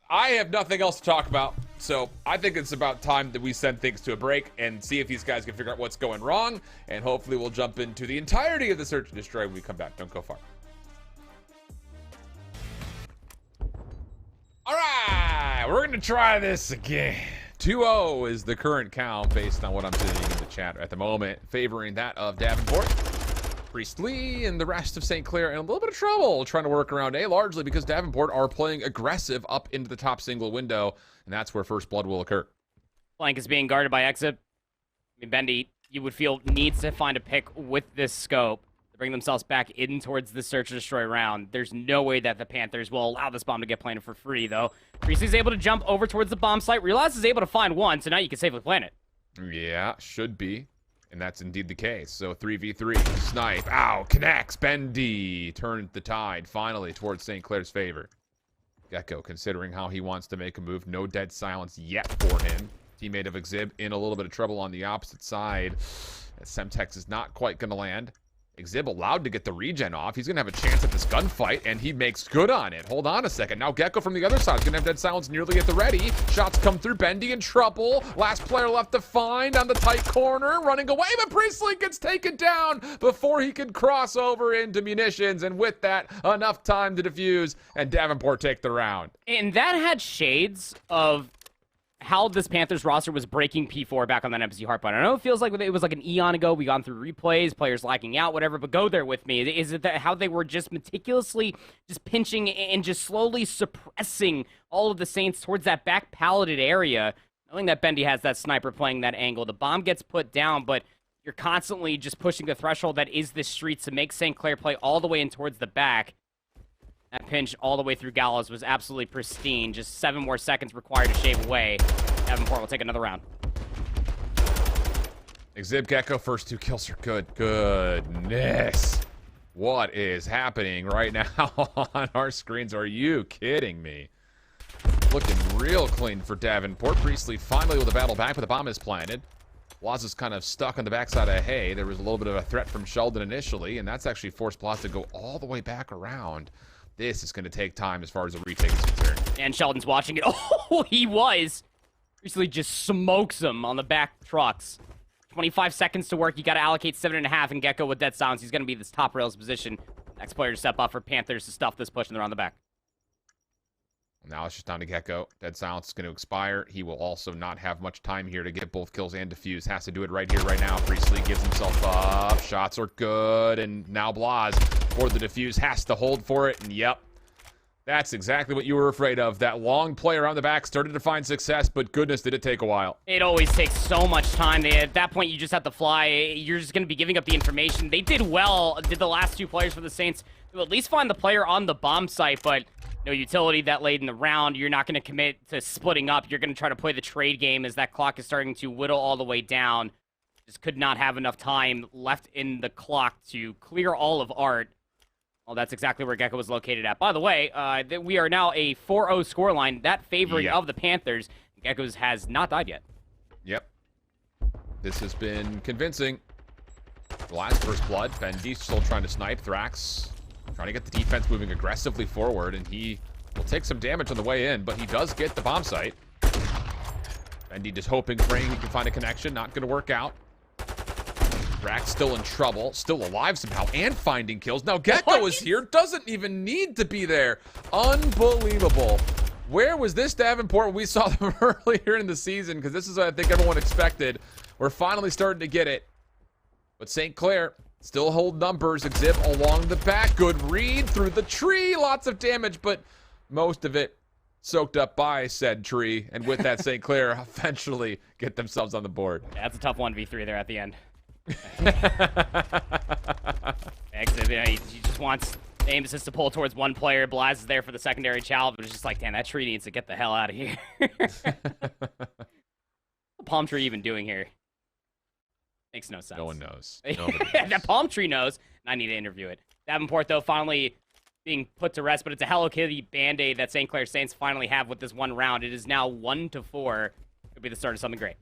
I have nothing else to talk about, so I think it's about time that we send things to a break and see if these guys can figure out what's going wrong, and hopefully we'll jump into the entirety of the Search and Destroy when we come back. Don't go far. All right, we're going to try this again. 2-0 is the current count based on what I'm seeing in the chat at the moment, favoring that of Davenport. Priestley and the rest of St. Clair in a little bit of trouble trying to work around A, largely because Davenport are playing aggressive up into the top single window, and that's where first blood will occur. Flank is being guarded by Exit. I mean, Bendy, you would feel needs to find a pick with this scope. bring themselves back in towards the search and destroy round. There's no way that the Panthers will allow this bomb to get planted for free, though. Priestley's able to jump over towards the bomb site. Realize is able to find one, so now you can safely plant it. Yeah, should be. And that's indeed the case. So 3v3, snipe. Ow, connects. Bendy turned the tide finally towards St. Clair's favor. Gecko considering how he wants to make a move. No dead silence yet for him. Teammate of Exhib in a little bit of trouble on the opposite side. Semtex is not quite going to land. Exhib allowed to get the regen off. He's going to have a chance at this gunfight, and he makes good on it. Hold on a second. Now Gecko from the other side is going to have dead silence nearly at the ready. Shots come through. Bendy in trouble. Last player left to find on the tight corner. Running away, but Priestley gets taken down before he can cross over into munitions. And with that, enough time to defuse, and Davenport take the round. And that had shades of how this Panthers roster was breaking P4 back on that Empathy Heartbone. I know it feels like it was like an eon ago. We gone through replays, players lacking out, whatever, but go there with me. Is it that how they were just meticulously just pinching and just slowly suppressing all of the Saints towards that back palleted area, knowing that Bendy has that sniper playing that angle. The bomb gets put down, but you're constantly just pushing the threshold that is the streets to make St. Clair play all the way in towards the back. That pinch all the way through Gallows was absolutely pristine. Just 7 more seconds required to shave away. Davenport will take another round. Exhib Gecko, first 2 kills are good. Goodness. What is happening right now on our screens? Are you kidding me? Looking real clean for Davenport. Priestley finally with a battle back, but the bomb is planted. Blaz is kind of stuck on the backside of Hay. There was a little bit of a threat from Sheldon initially, and that's actually forced Blaz to go all the way back around. This is going to take time as far as the retake is concerned. And Sheldon's watching it. Oh, he was. Priestley just smokes him on the back trucks. 25 seconds to work. You got to allocate 7.5, and Gecko with dead silence. He's going to be this top rails position. Next player to step up for Panthers to stuff this push, and they're on the back. Now it's just down to Gecko. Dead silence is going to expire. He will also not have much time here to get both kills and defuse. Has to do it right here, right now. Priestley gives himself up. Shots are good. And now Blaz for the defuse has to hold for it. And yep, that's exactly what you were afraid of. That long play around the back started to find success, but goodness, did it take a while. It always takes so much time. At that point, you just have to fly. You're just going to be giving up the information. They did well, did the last 2 players for the Saints, to at least find the player on the bomb site, but no utility that late in the round. You're not going to commit to splitting up. You're going to try to play the trade game as that clock is starting to whittle all the way down. Just could not have enough time left in the clock to clear all of Art. Well, that's exactly where Gecko was located at. By the way, we are now a 4-0 scoreline, that favoring of the Panthers. Gecko's has not died yet. Yep. This has been convincing. The last first blood. Bendy still trying to snipe. Thrax trying to get the defense moving aggressively forward, and he will take some damage on the way in, but he does get the bomb site. Bendy just hoping, praying he can find a connection. Not going to work out. Thrax still in trouble, still alive somehow, and finding kills. Now Gecko is here, doesn't even need to be there. Unbelievable. Where was this Davenport when we saw them earlier in the season? Because this is what I think everyone expected. We're finally starting to get it. But St. Clair still hold numbers. Exhib along the back. Good read through the tree. Lots of damage, but most of it soaked up by said tree. And with that, St. Clair eventually get themselves on the board. Yeah, that's a tough 1v3 there at the end. Exhib, you know, he just wants aim assist to pull towards one player. Blaz is there for the secondary child, but it's just like, damn, that tree needs to get the hell out of here. What's the palm tree even doing here? Makes no sense. No one knows. That palm tree knows, and I need to interview it. Davenport, though, finally being put to rest, but it's a Hello Kitty Band-Aid that St. Clair Saints finally have with this one round. It is now 1-4. Could be the start of something great.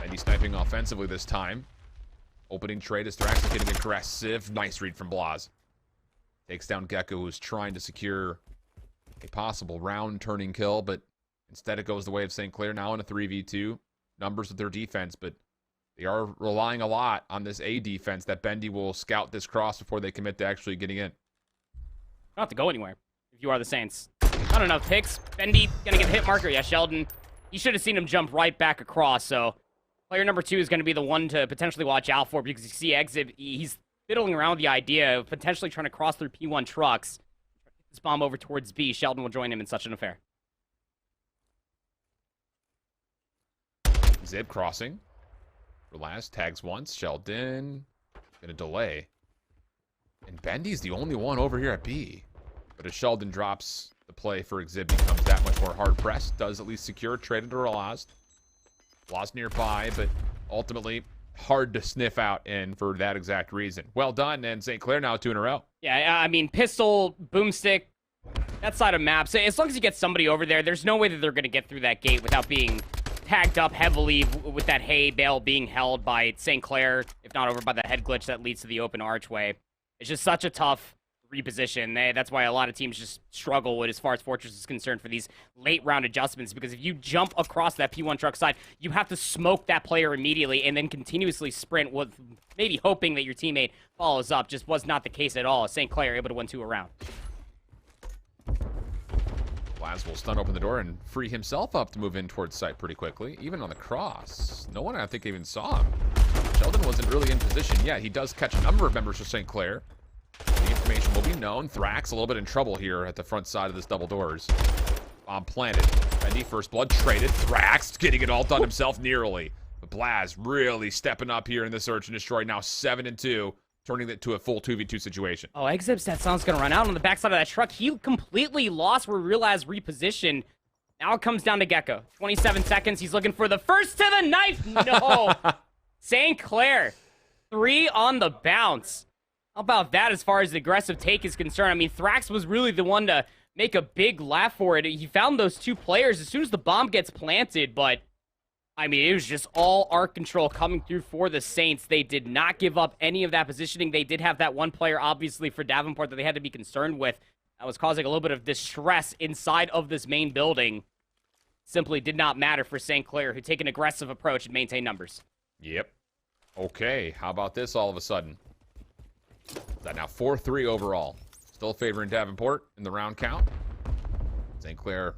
And he's sniping offensively this time. Opening trade as they're actually getting aggressive. Nice read from Blaz. Takes down Gecko, who's trying to secure a possible round-turning kill, but instead it goes the way of St. Clair now in a 3v2. Numbers with their defense, but they are relying a lot on this A defense that Bendy will scout this cross before they commit to actually getting in. Don't have to go anywhere if you are the Saints. Not enough picks. Bendy gonna get the hit marker. Yeah, Sheldon. You should have seen him jump right back across, so player number 2 is going to be the one to potentially watch out for because you see Exhib, he's fiddling around with the idea of potentially trying to cross through P1 trucks. This bomb over towards B. Sheldon will join him in such an affair. Zib crossing. Relaz tags once. Sheldon Gonna delay. And Bendy's the only one over here at B. But as Sheldon drops, the play for Exhib becomes that much more hard-pressed. Does at least secure, traded to Lost. Lost nearby, but ultimately hard to sniff out in for that exact reason. Well done, and St. Clair now 2 in a row. Yeah, I mean, pistol, boomstick, that side of maps. As long as you get somebody over there, there's no way that they're going to get through that gate without being tagged up heavily with that hay bale being held by St. Clair, if not over by the head glitch that leads to the open archway. It's just such a tough reposition. That's why a lot of teams just struggle with as far as Fortress is concerned for these late round adjustments, because if you jump across that P1 truck side, you have to smoke that player immediately and then continuously sprint with maybe hoping that your teammate follows up. Just was not the case at all. St. Clair able to win 2 around. Blaz will stun open the door and free himself up to move in towards site pretty quickly, even on the cross. No one, I think, even saw him. Sheldon wasn't really in position yet. He does catch a number of members of St. Clair. The information will be known. Thrax a little bit in trouble here at the front side of this double doors. Bomb planted. Bendy first blood traded. Thrax getting it all done himself nearly. But Blaz really stepping up here in the search and destroy. Now 7-2, turning it to a full 2v2 situation. Oh, Exhib's that sound's gonna run out on the backside of that truck. He completely lost where Realize repositioned. Now it comes down to Gecko. 27 seconds. He's looking for the first to the knife. No. St. Clair, 3 on the bounce. How about that as far as the aggressive take is concerned? I mean, Thrax was really the one to make a big laugh for it. He found those 2 players as soon as the bomb gets planted, but I mean, it was just all arc control coming through for the Saints. They did not give up any of that positioning. They did have that one player, obviously, for Davenport that they had to be concerned with. That was causing a little bit of distress inside of this main building. Simply did not matter for St. Clair, who take an aggressive approach and maintain numbers. Yep. Okay, how about this all of a sudden? That now 4-3 overall. Still favoring Davenport in the round count. St. Clair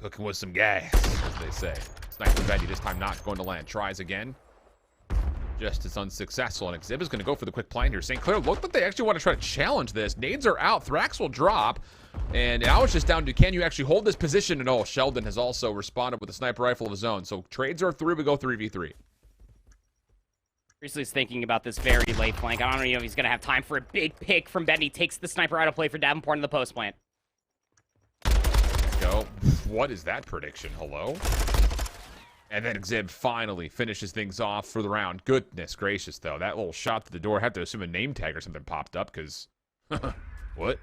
cooking with some gas, as they say. Sniper Bendy this time not going to land. Tries again. Just as unsuccessful. And Exhib is going to go for the quick plant here. St. Clair looked like they actually want to try to challenge this. Nades are out. Thrax will drop. And now it's just down to, can you actually hold this position? And oh, Sheldon has also responded with a sniper rifle of his own. So trades are through. We go 3v3. Priestley's thinking about this very late flank. I don't know if he's going to have time for a big pick from Bendy. Takes the sniper out of play for Davenport in the post plant. Go. What is that prediction? Hello? And then Exhib finally finishes things off for the round. Goodness gracious, though. That little shot to the door. I have to assume a name tag or something popped up, because... what?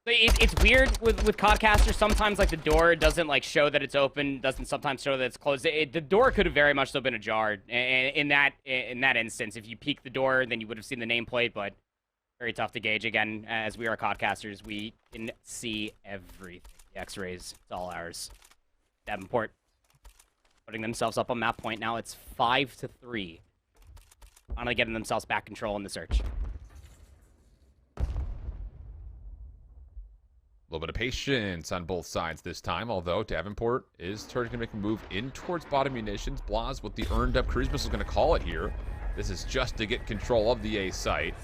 It's weird with Codcaster. Sometimes, like, the door doesn't, like, show that it's open. Doesn't sometimes show that it's closed. The door could have very much so been ajar. In that instance, if you peek the door, then you would have seen the nameplate, but very tough to gauge. Again, as we are Codcasters, we can see everything. The X-rays, it's all ours. Davenport putting themselves up on map point. Now it's 5-3. Finally getting themselves back control in the search. A little bit of patience on both sides this time, although Davenport is starting to make a move in towards bottom munitions. Blaz with the earned up cruise missile is going to call it here. This is just to get control of the A site.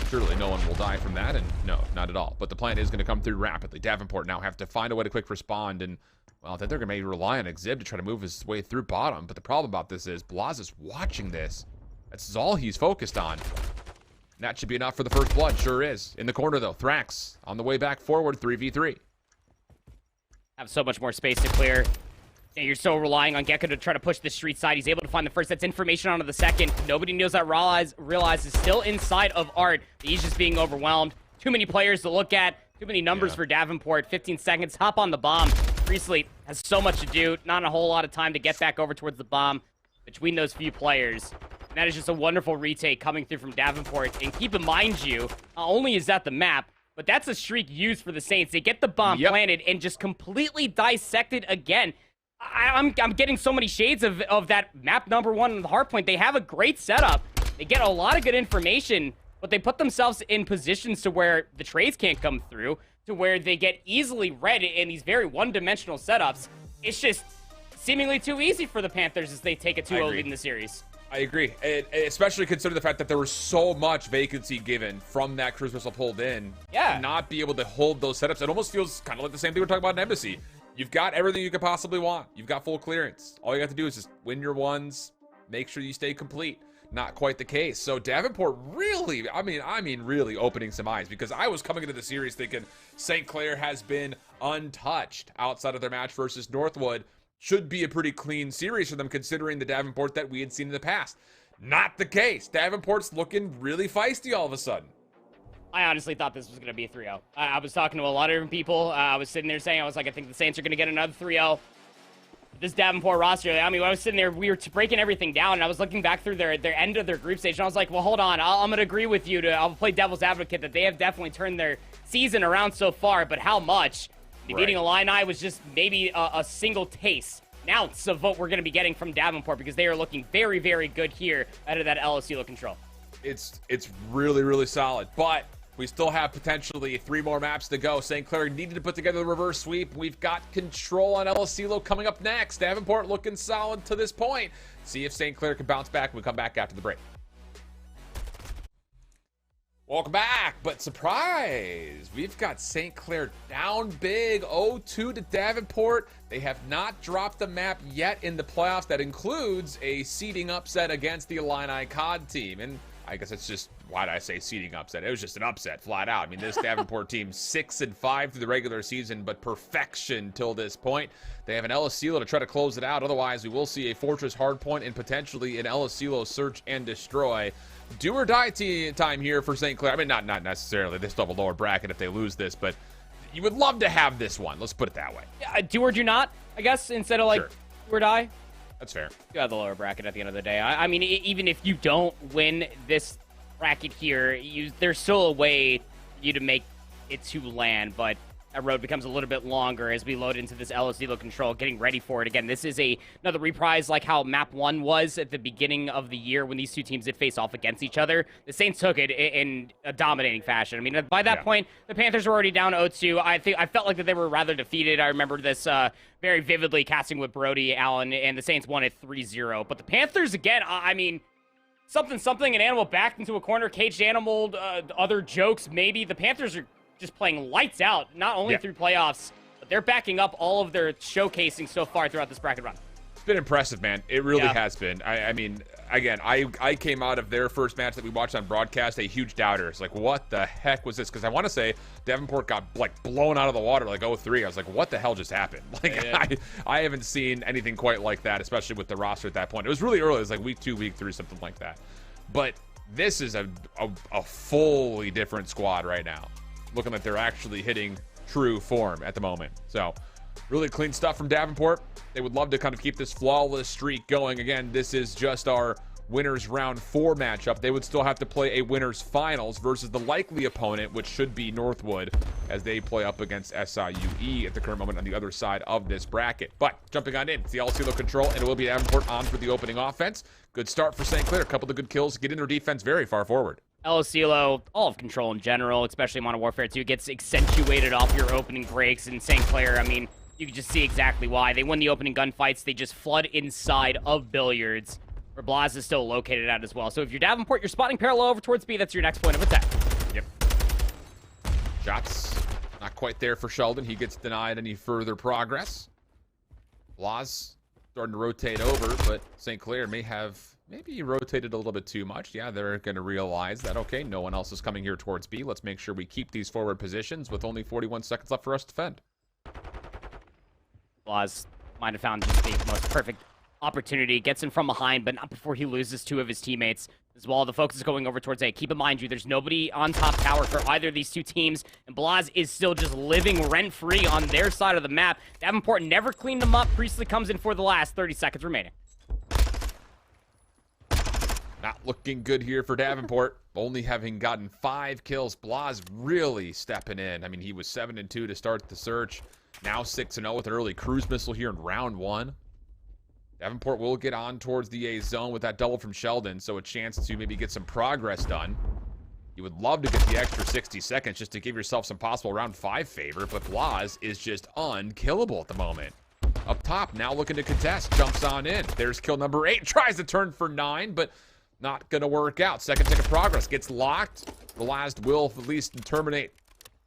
Surely no one will die from that, and no, not at all. But the plan is going to come through rapidly. Davenport now have to find a way to quick respond, and well, then they're going to maybe rely on Exhib to try to move his way through bottom. But the problem about this is Blaz is watching this. That's all he's focused on. And that should be enough for the first blood. Sure is. In the corner, though, Thrax on the way back forward, 3v3. Have so much more space to clear. And you're so relying on Gecko to try to push the street side. He's able to find the first. That's information onto the second. Nobody knows that Realize is still inside of Art. He's just being overwhelmed. Too many players to look at. Too many numbers for Davenport. 15 seconds. Hop on the bomb. Priestley has so much to do. Not a whole lot of time to get back over towards the bomb between those few players. And that is just a wonderful retake coming through from Davenport. And keep in mind, not only is that the map, but that's a streak used for the Saints. They get the bomb planted and just completely dissected again. I'm getting so many shades of that map number 1 on the hardpoint. They have a great setup. They get a lot of good information, but they put themselves in positions to where the trades can't come through, to where they get easily read in these very one-dimensional setups. It's just seemingly too easy for the Panthers as they take a 2-0 lead in the series. I agree, especially considering the fact that there was so much vacancy given from that cruise missile pulled in. Yeah. To not be able to hold those setups. It almost feels kind of like the same thing we're talking about in Embassy. You've got everything you could possibly want. You've got full clearance. All you have to do is just win your ones, make sure you stay complete. not quite the case. So Davenport really, I mean really opening some eyes, because I was coming into the series thinking St. Clair has been untouched outside of their match versus Northwood. Should be a pretty clean series for them considering the Davenport that we had seen in the past. Not the case. Davenport's looking really feisty all of a sudden. I honestly thought this was going to be a 3-0. I was talking to a lot of different people. I was sitting there saying, I think the Saints are going to get another 3-0. This Davenport roster, I mean, when I was sitting there, we were breaking everything down, and I was looking back through their end of their group stage, and I was like, well, hold on. I'm going to agree with you. I'll play devil's advocate that they have definitely turned their season around so far, but how much? Beating Illini was just maybe a single taste. Ounce of what we're going to be getting from Davenport, because they are looking very, very good here out of that LSU control. It's really, really solid, but we still have potentially 3 more maps to go. St. Clair needed to put together the reverse sweep. We've got control on LSU coming up next. Davenport looking solid to this point. See if St. Clair can bounce back when we come back after the break. Welcome back, but surprise, we've got St. Clair down big, 0-2 to Davenport. They have not dropped the map yet in the playoffs. That includes a seeding upset against the Illini COD team. And I guess it's just, why did I say seeding upset? It was just an upset, flat out. I mean, this Davenport team 6-5 through the regular season, but perfection till this point. They have an LSU to try to close it out. Otherwise, we will see a Fortress Hardpoint and potentially an LSU search and destroy. Do or die time here for St. Clair. I mean, not necessarily. They still have a lower bracket if they lose this, but you would love to have this one. Let's put it that way. Yeah, do or do not, I guess, instead of Sure. do or die. That's fair. You have the lower bracket at the end of the day. I mean, even if you don't win this bracket here, there's still a way for you to make it to land, but that road becomes a little bit longer as we load into this LSU control, getting ready for it. Again, this is another reprise like how Map 1 was at the beginning of the year when these two teams did face off against each other. The Saints took it in a dominating fashion. I mean, by that point, the Panthers were already down 0-2. I felt like that they were rather defeated. I remember this very vividly, casting with Brody Allen, and the Saints won it 3-0. But the Panthers, again, I mean, something, an animal backed into a corner, caged animal, other jokes maybe. The Panthers are just playing lights out, not only through playoffs, but they're backing up all of their showcasing so far throughout this bracket run. It's been impressive, man. It really has been. I mean, again, I came out of their first match that we watched on broadcast a huge doubter. It's like, what the heck was this? Because I want to say Davenport got like blown out of the water like 0-3. I was like, what the hell just happened? Like, I haven't seen anything quite like that, especially with the roster at that point. It was really early. It was like week 2, week 3, something like that. But this is a fully different squad right now. Looking like they're actually hitting true form at the moment. So really clean stuff from Davenport. They would love to kind of keep this flawless streak going. Again, this is just our winners round 4 matchup. They would still have to play a winners finals versus the likely opponent, which should be Northwood, as they play up against SIUE at the current moment on the other side of this bracket. But jumping on in, it's the LCLO control, and it will be Davenport on for the opening offense. Good start for St. Clair. A couple of good kills, getting their defense very far forward. LSU, all of control in general, especially Modern Warfare 2, gets accentuated off your opening breaks. And St. Clair, I mean, you can just see exactly why. They win the opening gunfights. They just flood inside of Billiards, where Blas is still located at as well. So if you're Davenport, you're spotting parallel over towards B. That's your next point of attack. Yep. Shots not quite there for Sheldon. He gets denied any further progress. Blas starting to rotate over, but St. Clair may have maybe rotated a little bit too much. Yeah, they're going to realize that, okay, no one else is coming here towards B. Let's make sure we keep these forward positions with only 41 seconds left for us to defend. Blas might have found just the most perfect opportunity. Gets in from behind, but not before he loses 2 of his teammates as well. The focus is going over towards A. Keep in mind, there's nobody on top tower for either of these two teams, and Blas is still just living rent-free on their side of the map. Davenport never cleaned them up. Priestley comes in for the last 30 seconds remaining. Not looking good here for Davenport. Only having gotten 5 kills. Blas really stepping in. I mean, he was 7-2 to start the search. Now 6-0 with an early cruise missile here in round 1. Davenport will get on towards the A zone with that double from Sheldon, so a chance to maybe get some progress done. You would love to get the extra 60 seconds just to give yourself some possible round 5 favor, but Blas is just unkillable at the moment. Up top, now looking to contest, jumps on in. There's kill number 8, tries to turn for 9, but not going to work out. Second tick of progress gets locked. The last will at least terminate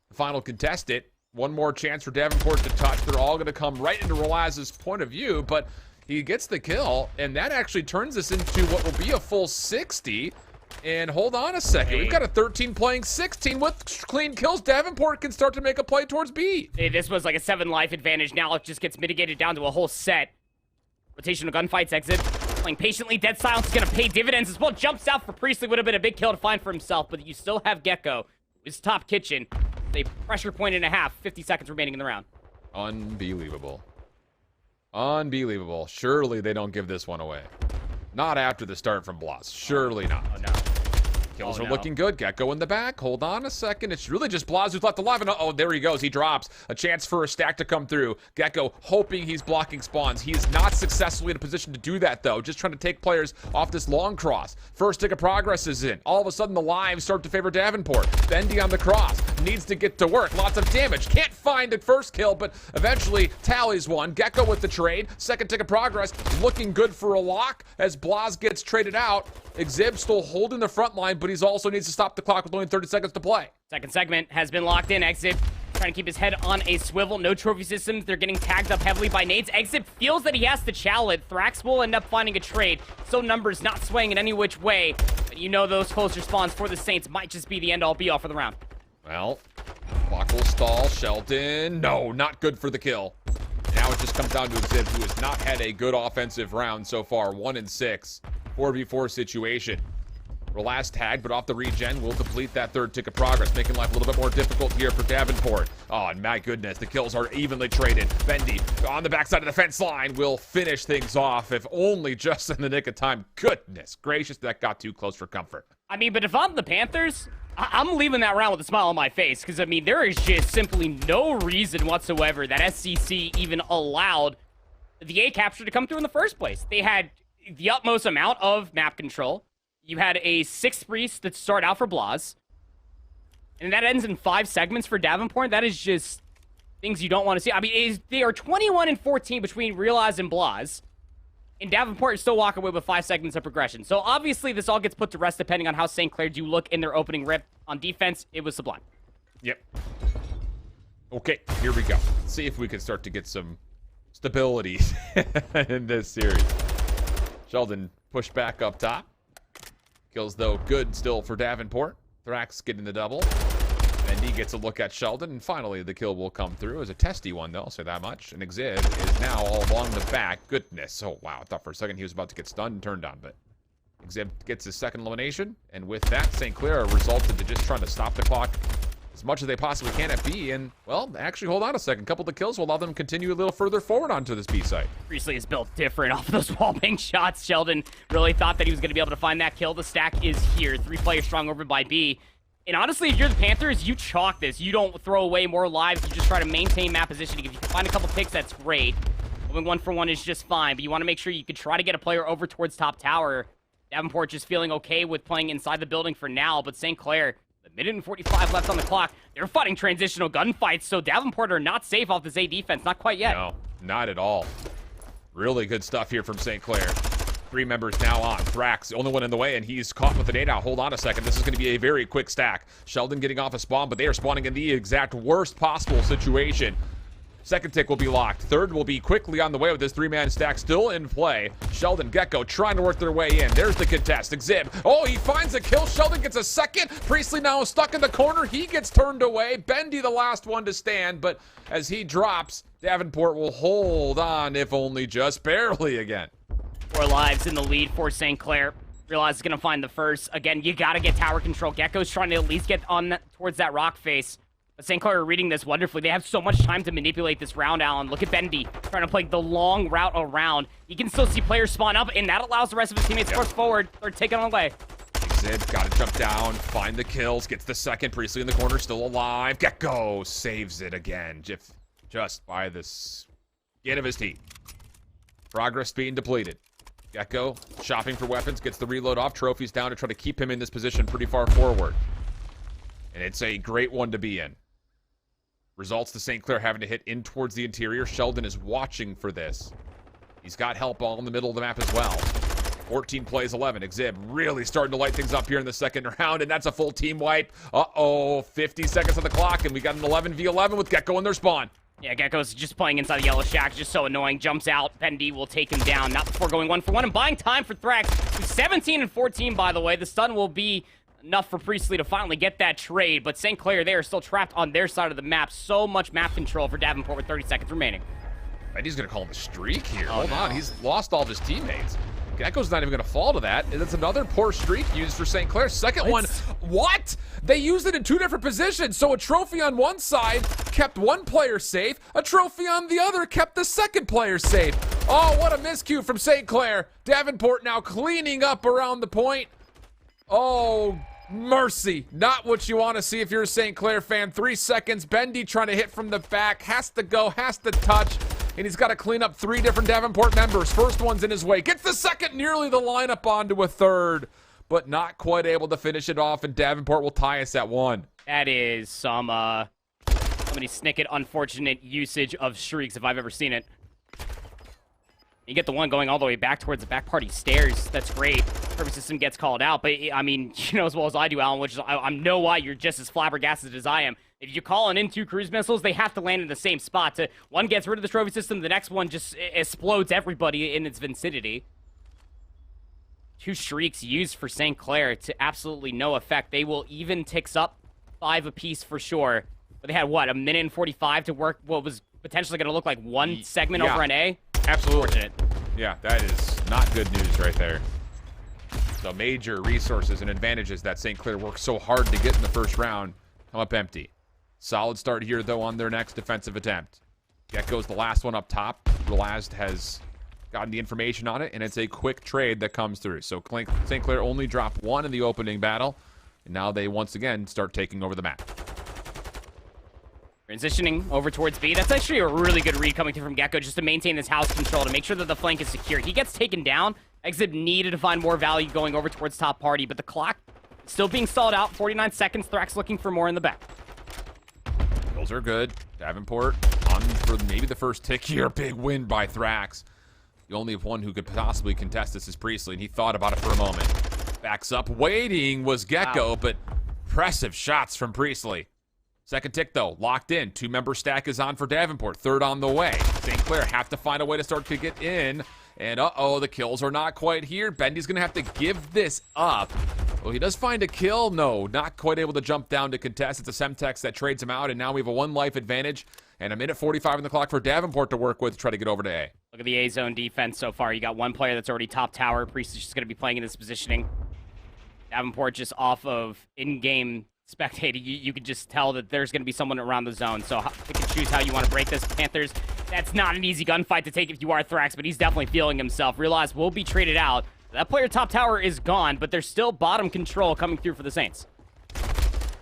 the final contestant. One more chance for Davenport to touch. They're all going to come right into Rolaz's point of view, but He gets the kill, and that actually turns us into what will be a full 60. And hold on a second. We've got a 13 playing 16 with clean kills. Davenport can start to make a play towards B. Hey, this was like a 7 life advantage. Now it just gets mitigated down to a whole set. Rotational gunfights exit. Playing patiently. Dead Silence is going to pay dividends as well. Jumps out for Priestley. Would have been a big kill to find for himself, but you still have Gecko. His top kitchen. A pressure point and a half. 50 seconds remaining in the round. Unbelievable. Unbelievable. Surely they don't give this one away. Not after the start from Blas. Surely not. Oh, no. Kills are looking good. Gecko in the back. Hold on a second. It's really just Blas who's left alive. And oh, there he goes. He drops. A chance for a stack to come through. Gecko hoping he's blocking spawns. He is not successfully in a position to do that, though. Just trying to take players off this long cross. First tick of progress is in. All of a sudden, the lives start to favor Davenport. Bendy on the cross. Needs to get to work. Lots of damage. Can't find the first kill, but eventually tallies one. Gecko with the trade. Second tick of progress. Looking good for a lock as Blas gets traded out. Exib still holding the front line, but he also needs to stop the clock with only 30 seconds to play. Second segment has been locked in. Exib trying to keep his head on a swivel. No trophy systems. They're getting tagged up heavily by nades. Exib feels that he has to chow it. Thrax will end up finding a trade. So numbers not swaying in any which way. But you know those closer spawns for the Saints might just be the end-all be-all for the round. Well, clock will stall. Sheldon, no, not good for the kill. Now it just comes down to Exib, who has not had a good offensive round so far. 1-6. 4v4 situation. We're last tagged, but off the regen, we'll deplete that third tick of progress, making life a little bit more difficult here for Davenport. Oh, and my goodness, the kills are evenly traded. Bendy on the backside of the fence line will finish things off, if only just in the nick of time. Goodness gracious, that got too close for comfort. I mean, but if I'm the Panthers, I'm leaving that round with a smile on my face, because, I mean, there is just simply no reason whatsoever that SCC even allowed the A capture to come through in the first place. They had the utmost amount of map control. You had a 6th priest that start out for Blas. And that ends in 5 segments for Davenport. That is just things you don't want to see. I mean, they are 21-14 between Realize and Blas. And Davenport is still walking away with 5 segments of progression. So obviously this all gets put to rest depending on how St. Clair do look in their opening rip. On defense, it was sublime. Yep. Okay, here we go. Let's see if we can start to get some stability in this series. Sheldon pushed back up top. Kills, though, good still for Davenport. Thrax getting the double. Bendy gets a look at Sheldon, and finally the kill will come through. It was a testy one, though, I'll say that much. And Exib is now all along the back. Goodness. Oh, wow. I thought for a second he was about to get stunned and turned on, but Exib gets his second elimination. And with that, St. Clair resulted to just trying to stop the clock as much as they possibly can at B. And, well, actually, hold on a second. A couple of the kills will allow them to continue a little further forward onto this B site. Priestley is built different off of those wall bang shots. Sheldon really thought that he was going to be able to find that kill. The stack is here. 3 players strong over by B. And honestly, if you're the Panthers, you chalk this. You don't throw away more lives. You just try to maintain map positioning. If you can find a couple picks, that's great. Moving 1-for-1 is just fine. But you want to make sure you can try to get a player over towards top tower. Davenport just feeling okay with playing inside the building for now. But St. Clair, the minute and 45 left on the clock. They're fighting transitional gunfights, so Davenport are not safe off this A defense. Not quite yet. No, not at all. Really good stuff here from St. Clair. 3 members now on. Thrax, the only one in the way, and he's caught with an 8 out. Hold on a second. This is going to be a very quick stack. Sheldon getting off a spawn, but they are spawning in the exact worst possible situation. Second tick will be locked. Third will be quickly on the way with this 3-man stack still in play. Sheldon, Gecko trying to work their way in. There's the contest. Exib. Oh, he finds a kill. Sheldon gets a second. Priestley now stuck in the corner. He gets turned away. Bendy the last one to stand, but as he drops, Davenport will hold on, if only just barely again. 4 lives in the lead for St. Clair. Realize is going to find the first. Again, you got to get tower control. Gecko's trying to at least get on towards that rock face. But St. Clair are reading this wonderfully. They have so much time to manipulate this round, Alan. Look at Bendy trying to play the long route around. You can still see players spawn up, and that allows the rest of his teammates to push forward or take it on away. Exib got to jump down, find the kills, gets the second. Priestley in the corner, still alive. Gecko saves it again, just by the skin of his teeth. Progress being depleted. Gecko shopping for weapons, gets the reload off. Trophies down to try to keep him in this position pretty far forward. And it's a great one to be in. Results to St. Clair having to hit in towards the interior. Sheldon is watching for this. He's got help all in the middle of the map as well. 14 plays 11. Exib really starting to light things up here in the second round, and that's a full team wipe. Uh-oh, 50 seconds on the clock, and we got an 11v11 with Gecko in their spawn. Yeah, Gecko's just playing inside the yellow shack, just so annoying. Jumps out, Bendy will take him down, not before going 1-for-1 and buying time for Thrax, who's 17 and 14, by the way. The stun will be enough for Priestley to finally get that trade, but St. Clair, they are still trapped on their side of the map. So much map control for Davenport with 30 seconds remaining. Bendy's going to call him a streak here. Hold on, he's lost all of his teammates. Gecko's not even going to fall to that. And it's another poor streak used for St. Clair. Second one, what? They used it in 2 different positions. So a trophy on one side kept one player safe. A trophy on the other kept the second player safe. Oh, what a miscue from St. Clair. Davenport now cleaning up around the point. Oh, mercy. Not what you want to see if you're a St. Clair fan. 3 seconds. Bendy trying to hit from the back. Has to go, has to touch. And he's got to clean up 3 different Davenport members. First one's in his way. Gets the second, nearly the lineup onto a third. But not quite able to finish it off, and Davenport will tie us at 1. That is some many snicket unfortunate usage of streaks if I've ever seen it. You get the one going all the way back towards the back party stairs. That's great. Purpose system gets called out, but I mean, you know as well as I do, Alan, which is I know why you're just as flabbergasted as I am. If you call in 2 cruise missiles, they have to land in the same spot. One gets rid of the trophy system, the next one just explodes everybody in its vicinity. 2 streaks used for St. Clair to absolutely no effect. They will even ticks up 5 apiece for sure. But they had, what, a minute and 45 to work what was potentially going to look like one segment over on A? Absolutely. Fortunate. Yeah, that is not good news right there. The major resources and advantages that St. Clair worked so hard to get in the first round come up empty. Solid start here, though, on their next defensive attempt. Gecko's the last one up top. Relast has gotten the information on it, and it's a quick trade that comes through. So St. Clair only dropped 1 in the opening battle, and now they once again start taking over the map. Transitioning over towards B. That's actually a really good read coming through from Gecko just to maintain this house control, to make sure that the flank is secure. He gets taken down. Exib needed to find more value going over towards top party, but the clock still being stalled out. 49 seconds. Thrax looking for more in the back. Those are good. Davenport on for maybe the first tick here. Big win by Thrax. The only one who could possibly contest this is Priestley, and he thought about it for a moment. Backs up. Waiting was Gecko, but impressive shots from Priestley. Second tick, though, locked in. 2-member stack is on for Davenport. Third on the way. St. Clair have to find a way to start to get in. And, the kills are not quite here. Bendy's going to have to give this up. Well, he does find a kill. No, not quite able to jump down to contest. It's a Semtex that trades him out, and now we have a 1 life advantage and a minute 45 on the clock for Davenport to work with to try to get over to A. Look at the A-zone defense so far. You got 1 player that's already top tower. Priest is just going to be playing in this positioning. Davenport just off of in-game spectating. You could just tell that there's going to be someone around the zone. So you can choose how you want to break this. Panthers, that's not an easy gunfight to take if you are Thrax, but he's definitely feeling himself. Realize will be traded out. That player top tower is gone, but there's still bottom control coming through for the Saints.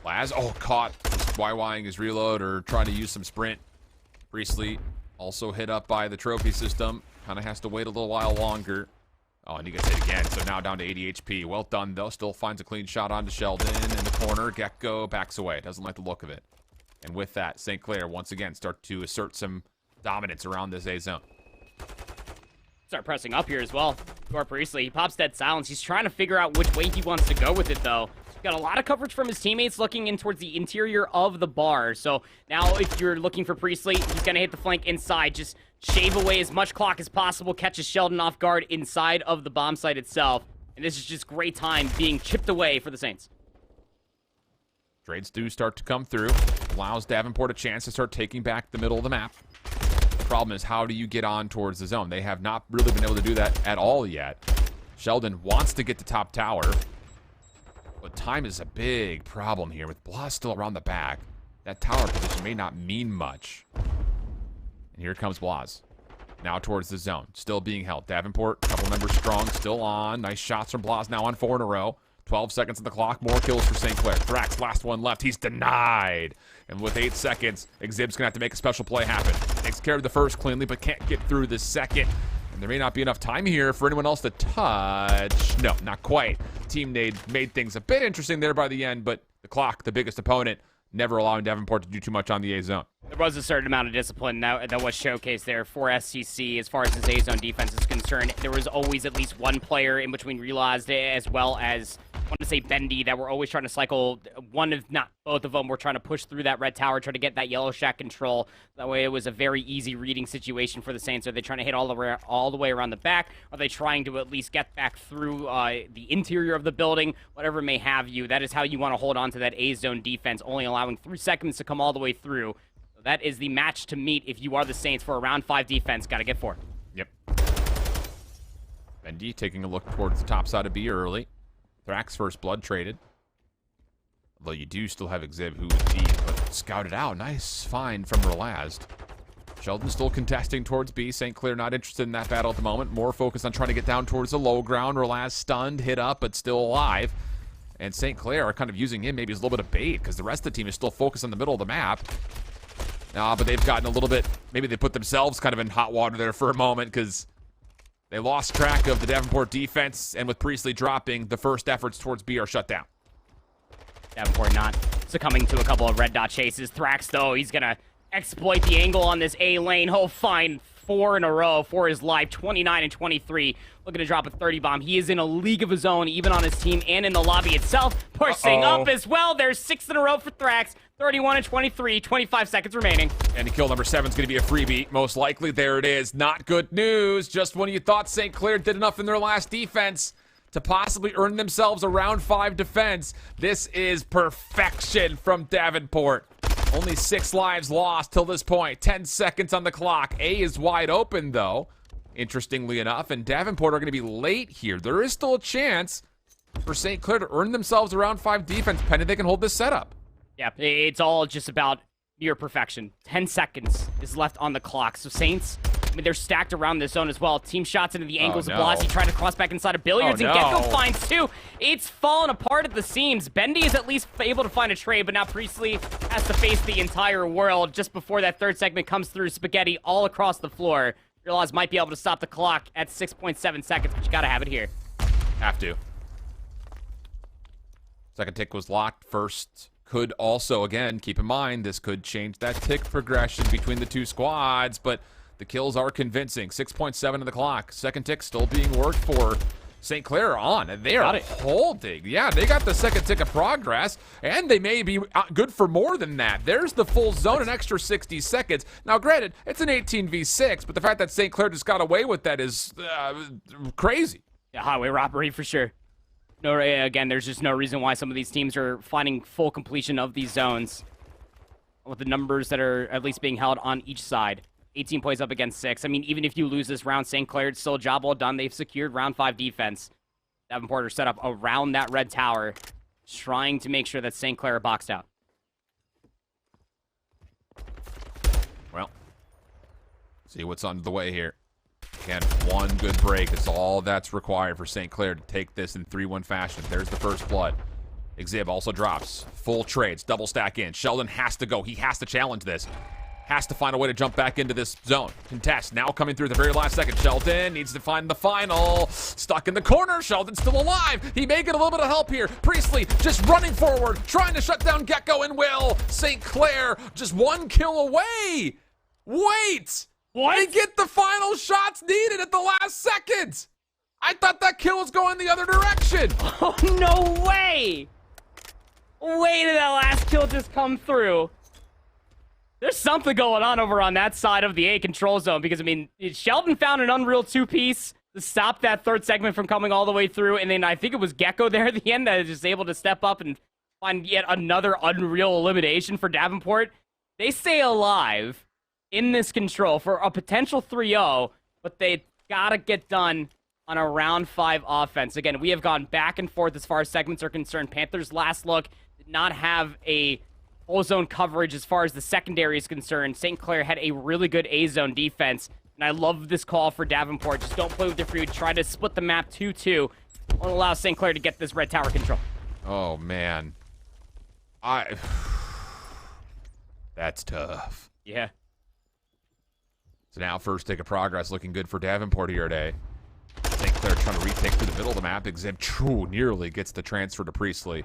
Laz, caught just YYing his reload or trying to use some sprint. Priestley also hit up by the trophy system. Kind of has to wait a little while longer. Oh, and he gets hit again, so now down to 80 HP. Well done, though. Still finds a clean shot onto Sheldon in the corner. Gecko backs away. Doesn't like the look of it. And with that, St. Clair once again start to assert some dominance around this A zone. Start pressing up here as well. Gore Priestley, he pops dead silence. He's trying to figure out which way he wants to go with it, though. Got a lot of coverage from his teammates looking in towards the interior of the bar. So now if you're looking for Priestley, he's going to hit the flank inside. Just shave away as much clock as possible. Catches Sheldon off guard inside of the bomb site itself. And this is just great time being chipped away for the Saints. Trades do start to come through. Allows Davenport a chance to start taking back the middle of the map. The problem is, how do you get on towards the zone? They have not really been able to do that at all yet. Sheldon wants to get to top tower, but time is a big problem here. With Blas still around the back, that tower position may not mean much. And here comes Blas. Now towards the zone. Still being held. Davenport, a couple members strong, still on. Nice shots from Blas, now on 4 in a row. 12 seconds on the clock. More kills for St. Clair. Thrax, last one left. He's denied. And with 8 seconds, Exib's going to have to make a special play happen. Takes care of the first cleanly, but can't get through the second. And there may not be enough time here for anyone else to touch. No, not quite. Team made things a bit interesting there by the end, but the clock, the biggest opponent, never allowing Davenport to do too much on the A zone. There was a certain amount of discipline that was showcased there for SCC as far as his A zone defense is concerned. There was always at least one player in between Realized as well as want to say Bendy, that were always trying to cycle. One if not both of them were trying to push through that red tower, try to get that yellow shack control. That way it was a very easy reading situation for the Saints. Are they trying to hit all the way around the back? Are they trying to at least get back through the interior of the building? Whatever may have you, that is how you want to hold on to that A zone defense, only allowing 3 seconds to come all the way through. So that is the match to meet if you are the Saints for a round 5 defense. Got to get 4. Yep. Bendy taking a look towards the top side of B early. Thrax first blood traded. Although you do still have Exhib who is B, but scouted out. Nice find from Relazed. Sheldon still contesting towards B. St. Clair not interested in that battle at the moment. More focused on trying to get down towards the low ground. Relazed stunned, hit up, but still alive. And St. Clair are kind of using him maybe as a little bit of bait because the rest of the team is still focused on the middle of the map. But they've gotten a little bit, maybe they put themselves kind of in hot water there for a moment because they lost track of the Davenport defense, and with Priestley dropping, the first efforts towards B are shut down. Davenport not succumbing to a couple of red dot chases. Thrax, though, he's going to exploit the angle on this A lane. He'll find 4 in a row for his life, 29 and 23. Looking to drop a 30 bomb. He is in a league of his own, even on his team and in the lobby itself. Pushing up as well. There's 6 in a row for Thrax. 31 and 23, 25 seconds remaining. And kill number 7 is going to be a freebie, most likely. There it is. Not good news. Just when you thought St. Clair did enough in their last defense to possibly earn themselves a round 5 defense, this is perfection from Davenport. Only 6 lives lost till this point. 10 seconds on the clock. A is wide open, though, interestingly enough, and Davenport are going to be late here. There is still a chance for St. Clair to earn themselves a round 5 defense, pending they can hold this setup. Yeah, it's all just about near perfection. 10 seconds is left on the clock. So Saints, I mean, they're stacked around this zone as well. Team shots into the angles of Blasi, trying to cross back inside of Billiards, and Gecko finds 2. It's fallen apart at the seams. Bendy is at least able to find a trade, but now Priestley has to face the entire world just before that third segment comes through. Spaghetti all across the floor. Realize might be able to stop the clock at 6.7 seconds, but you gotta have it here. Have to. Second tick was locked. First could also, again, keep in mind, this could change that tick progression between the two squads, but the kills are convincing. 6.7 on the clock. Second tick still being worked for. St. Clair on, and they are holding. Yeah, they got the second tick of progress, and they may be good for more than that. There's the full zone, an extra 60 seconds. Now, granted, it's an 18v6, but the fact that St. Clair just got away with that is crazy. Yeah, highway robbery for sure. No, again, there's just no reason why some of these teams are finding full completion of these zones with the numbers that are at least being held on each side. 18 points up against 6. I mean, even if you lose this round, St. Clair, it's still a job well done. They've secured round 5 defense. Davenport are set up around that red tower, trying to make sure that St. Clair are boxed out. Well, see what's on the way here. Again, one good break is all that's required for St. Clair to take this in 3-1 fashion. There's the first blood. Exhib also drops. Full trades, double stack in. Sheldon has to go. He has to challenge this. Has to find a way to jump back into this zone. Contest now coming through at the very last second. Sheldon needs to find the final. Stuck in the corner. Sheldon's still alive. He may get a little bit of help here. Priestley just running forward, trying to shut down Gecko and Will. St. Clair just 1 kill away. Wait. What? They get the final shots needed at the last second. I thought that kill was going the other direction. Oh, no way. Way did that last kill just come through. There's something going on over on that side of the A control zone because, I mean, Sheldon found an Unreal 2-piece to stop that third segment from coming all the way through, and then I think it was Gecko there at the end that is just able to step up and find yet another Unreal elimination for Davenport. They stay alive in this control for a potential 3-0, but they gotta get done on a round 5 offense. Again, we have gone back and forth as far as segments are concerned. Panthers' last look did not have a full zone coverage as far as the secondary is concerned. St. Clair had a really good A-zone defense, and I love this call for Davenport. Just don't play with your food. Try to split the map 2-2. Won't allow St. Clair to get this red tower control. Oh, man. That's tough. Yeah. So now first tick of progress looking good for Davenport here today. St. Clair trying to retake through the middle of the map. Exhib nearly gets the transfer to Priestley.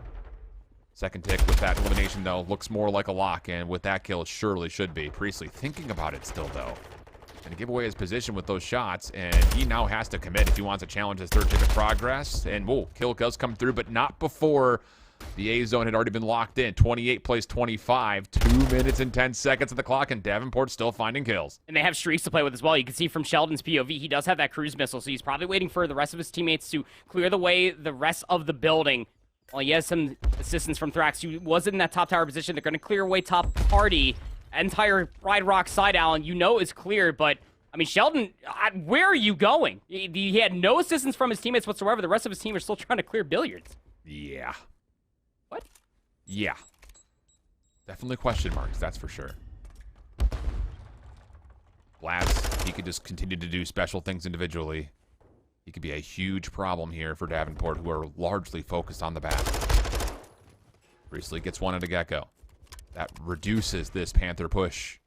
Second tick with that elimination, though, looks more like a lock, and with that kill, it surely should be. Priestley thinking about it still, though. and give away his position with those shots, and he now has to commit if he wants to challenge his third tick of progress. And whoa, kill does come through, but not before the A zone had already been locked in. 28 plays 25, 2 minutes and 10 seconds on the clock, and Davenport still finding kills. And they have streaks to play with as well. You can see from Sheldon's POV, he does have that cruise missile, so he's probably waiting for the rest of his teammates to clear the way, the rest of the building. Well, he has some assistance from Thrax, who was in that top tower position. They're going to clear away top party. Entire Pride Rock side, Alan, you know is clear, but I mean, Sheldon, where are you going? He had no assistance from his teammates whatsoever. The rest of his team are still trying to clear billiards. Yeah. What? Yeah. Definitely question marks, that's for sure. Blaz, he could just continue to do special things individually. He could be a huge problem here for Davenport, who are largely focused on the back. Priestley gets one at a Gecko. That reduces this Panther push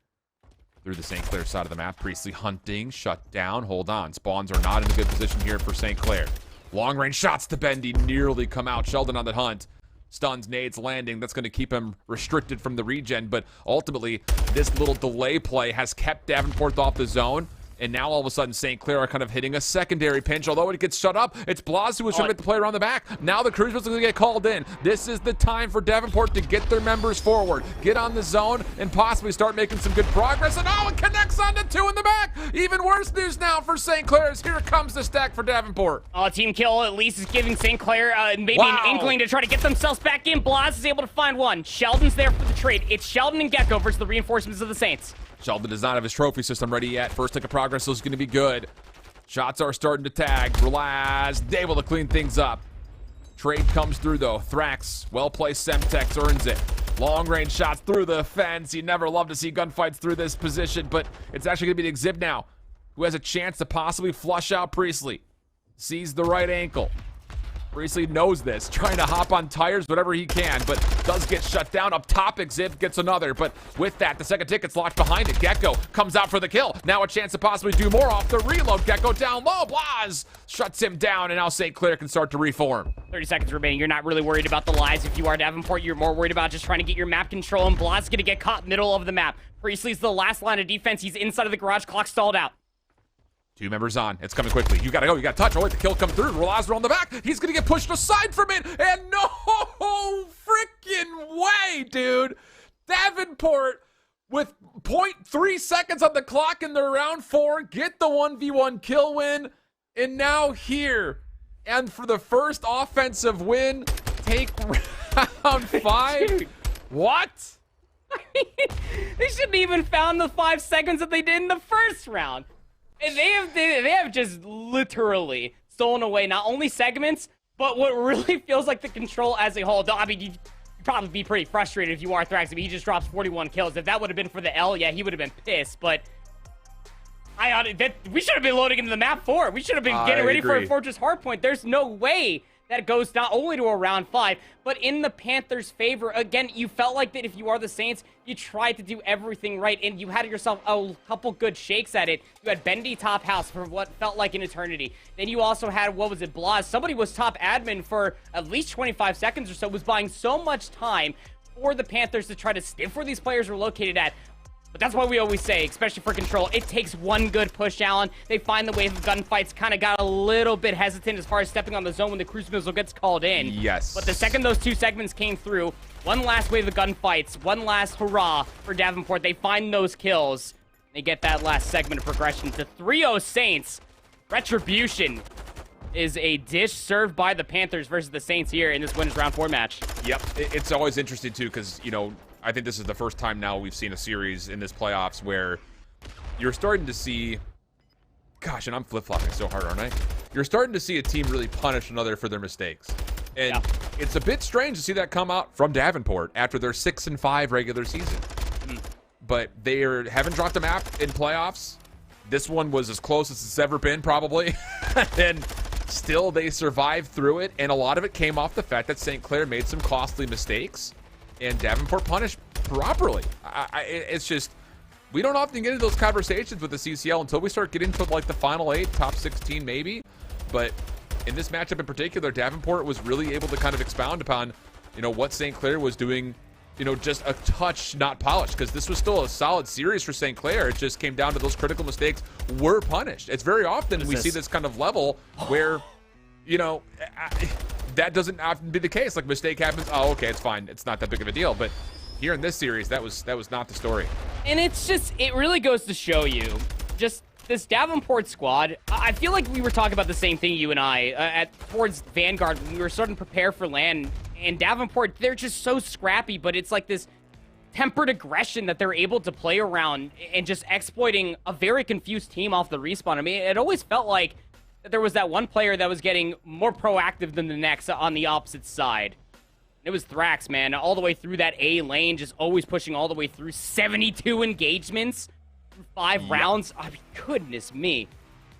through the St. Clair side of the map. Priestley hunting, shut down, hold on. Spawns are not in a good position here for St. Clair. Long range shots to Bendy nearly come out. Sheldon on the hunt. Stuns, nades, landing. That's going to keep him restricted from the regen, but ultimately, this little delay play has kept Davenport off the zone. And now all of a sudden, St. Clair are kind of hitting a secondary pinch. Although it gets shut up, it's Blaz who was trying to get the play around the back. Now the Cruise was going to get called in. This is the time for Davenport to get their members forward, get on the zone, and possibly start making some good progress. And oh, it connects onto two in the back. Even worse news now for St. Clair's. Here comes the stack for Davenport. Team kill at least is giving St. Clair maybe an inkling to try to get themselves back in. Blaz is able to find one. Sheldon's there for the trade. It's Sheldon and Gecko versus the reinforcements of the Saints. Sheldon does not have his trophy system ready yet. First tick of progress is going to be good. Shots are starting to tag. Relax, able to clean things up. Trade comes through though. Thrax, well-placed Semtex earns it. Long-range shots through the fence. You never love to see gunfights through this position, but it's actually going to be the Exib now, who has a chance to possibly flush out Priestley. Sees the right ankle. Priestley knows this, trying to hop on tires, whatever he can, but does get shut down. Up top, Exib gets another, but with that, the second ticket's locked behind it. Gecko comes out for the kill. Now a chance to possibly do more off the reload. Gecko down low. Blaz shuts him down, and now St. Clair can start to reform. 30 seconds remaining. You're not really worried about the lies. If you are Davenport, you're more worried about just trying to get your map control, and Blaz is going to get caught middle of the map. Priestley's the last line of defense. He's inside of the garage. Clock stalled out. Two members on. It's coming quickly. You gotta go. You gotta touch. Oh, wait, the kill come through. Rolazar on the back. He's gonna get pushed aside from it. And no freaking way, dude. Davenport with 0.3 seconds on the clock in their round 4. Get the 1v1 kill win. And now here. And for the first offensive win, take round 5. Dude. What? I mean, they shouldn't even found the 5 seconds that they did in the first round. And they have just literally stolen away not only segments, but what really feels like the control as a whole. I mean, you'd probably be pretty frustrated if you are Thrax. I mean, he just drops 41 kills. If that would have been for the L, yeah, he would have been pissed. But we should have been loading into the map 4. We should have been getting ready for a Fortress Hardpoint. There's no way that goes not only to a round 5, but in the Panthers' favor. Again, you felt like that if you are the Saints, you tried to do everything right, and you had yourself a couple good shakes at it. You had Bendy top house for what felt like an eternity. Then you also had, what was it, Blaz? Somebody was top admin for at least 25 seconds or so, was buying so much time for the Panthers to try to sniff where these players were located at. But that's why we always say, especially for control, it takes one good push, Allen. They find the wave of gunfights, kind of got a little bit hesitant as far as stepping on the zone when the cruise missile gets called in. Yes. But the second those 2 segments came through, one last wave of gunfights, one last hurrah for Davenport. They find those kills. They get that last segment of progression to 3-0 Saints. Retribution is a dish served by the Panthers versus the Saints here in this winners round 4 match. Yep. It's always interesting, too, because, you know, I think this is the first time now we've seen a series in this playoffs where you're starting to see, gosh, and I'm flip-flopping so hard, aren't I? You're starting to see a team really punish another for their mistakes. And it's a bit strange to see that come out from Davenport after their 6-5 regular season. But they haven't dropped a map in playoffs. This one was as close as it's ever been, probably. And still, they survived through it. And a lot of it came off the fact that St. Clair made some costly mistakes. And Davenport punished properly. It's just, we don't often get into those conversations with the CCL until we start getting to like the final 8, top 16 maybe. But in this matchup in particular, Davenport was really able to kind of expound upon, you know, what St. Clair was doing just a touch not polished, because this was still a solid series for St. Clair. It just came down to those critical mistakes were punished. It's very often we see this kind of level where, that doesn't often be the case. Like, mistake happens. Oh, okay, it's fine. It's not that big of a deal. But here in this series, that was not the story. And it really goes to show you just this Davenport squad. I feel like we were talking about the same thing, you and I, towards Vanguard when we were starting to prepare for LAN. And Davenport, they're just so scrappy, but it's like this tempered aggression that they're able to play around and just exploiting a very confused team off the respawn. I mean, it always felt like there was that one player that was getting more proactive than the next on the opposite side. It was Thrax, man, all the way through that A lane, just always pushing all the way through 72 engagements through 5 rounds. I mean, goodness me.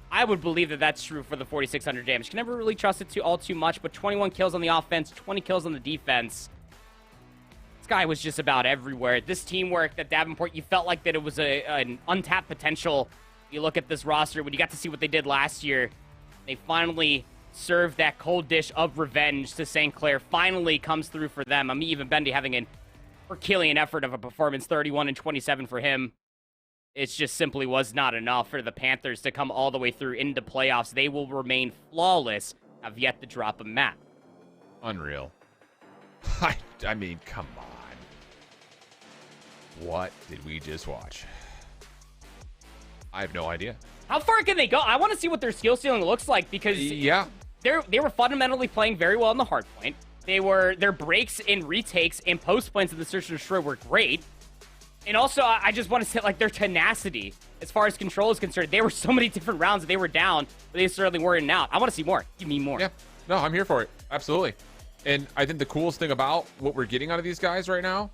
I would believe that that's true for the 4,600 damage. Can never really trust it too much, but 21 kills on the offense, 20 kills on the defense. This guy was just about everywhere. This teamwork that Davenport, you felt like that it was an untapped potential. You look at this roster, when you got to see what they did last year, they finally served that cold dish of revenge to St. Clair. Finally comes through for them. I mean, even Bendy having an Herculean effort of a performance, 31 and 27 for him. It just simply was not enough for the Panthers to come all the way through into playoffs. They will remain flawless, have yet to drop a map. Unreal. I mean, come on. What did we just watch? I have no idea. How far can they go? I want to see what their skill ceiling looks like, because they were fundamentally playing very well in the hard point. Their breaks and retakes and post plans of the search and destroy were great. And also, I just want to say, like, their tenacity as far as control is concerned. There were so many different rounds that they were down, but they certainly weren't in and out. I want to see more. Give me more. Yeah. No, I'm here for it. Absolutely. And I think the coolest thing about what we're getting out of these guys right now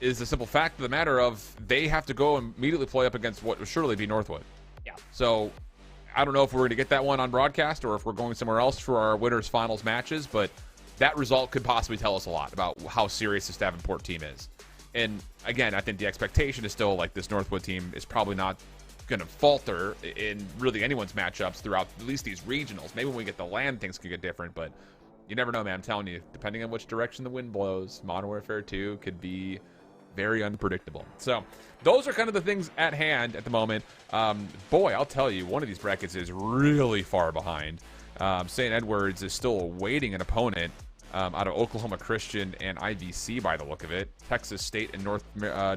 is the simple fact of the matter of they have to go and immediately play up against what would surely be Northwood. Yeah. So I don't know if we're going to get that one on broadcast or if we're going somewhere else for our winners finals matches, but that result could possibly tell us a lot about how serious this Davenport team is. And again, I think the expectation is still like this Northwood team is probably not going to falter in really anyone's matchups throughout at least these regionals. Maybe when we get the LAN, things could get different, but you never know, man. I'm telling you, depending on which direction the wind blows, Modern Warfare 2 could be very unpredictable. So those are kind of the things at hand at the moment. Boy, I'll tell you, one of these brackets is really far behind. St. Edwards is still awaiting an opponent out of Oklahoma Christian and IVC by the look of it. Texas State and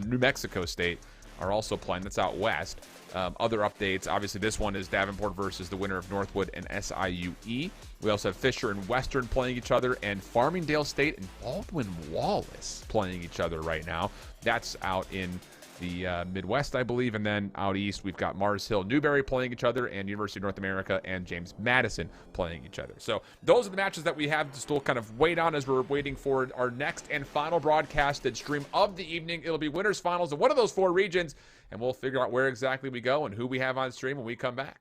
New Mexico State are also playing. That's out west. Other updates, obviously this one is Davenport versus the winner of Northwood and SIUE. We also have Fisher and Western playing each other, and Farmingdale State and Baldwin Wallace playing each other right now. That's out in the Midwest, I believe, and then out east we've got Mars Hill, Newberry playing each other, and University of North America and James Madison playing each other. So those are the matches that we have to still kind of wait on as we're waiting for our next and final broadcasted stream of the evening. It'll be winners finals of one of those 4 regions, and we'll figure out where exactly we go and who we have on stream when we come back.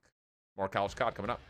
More College COD coming up.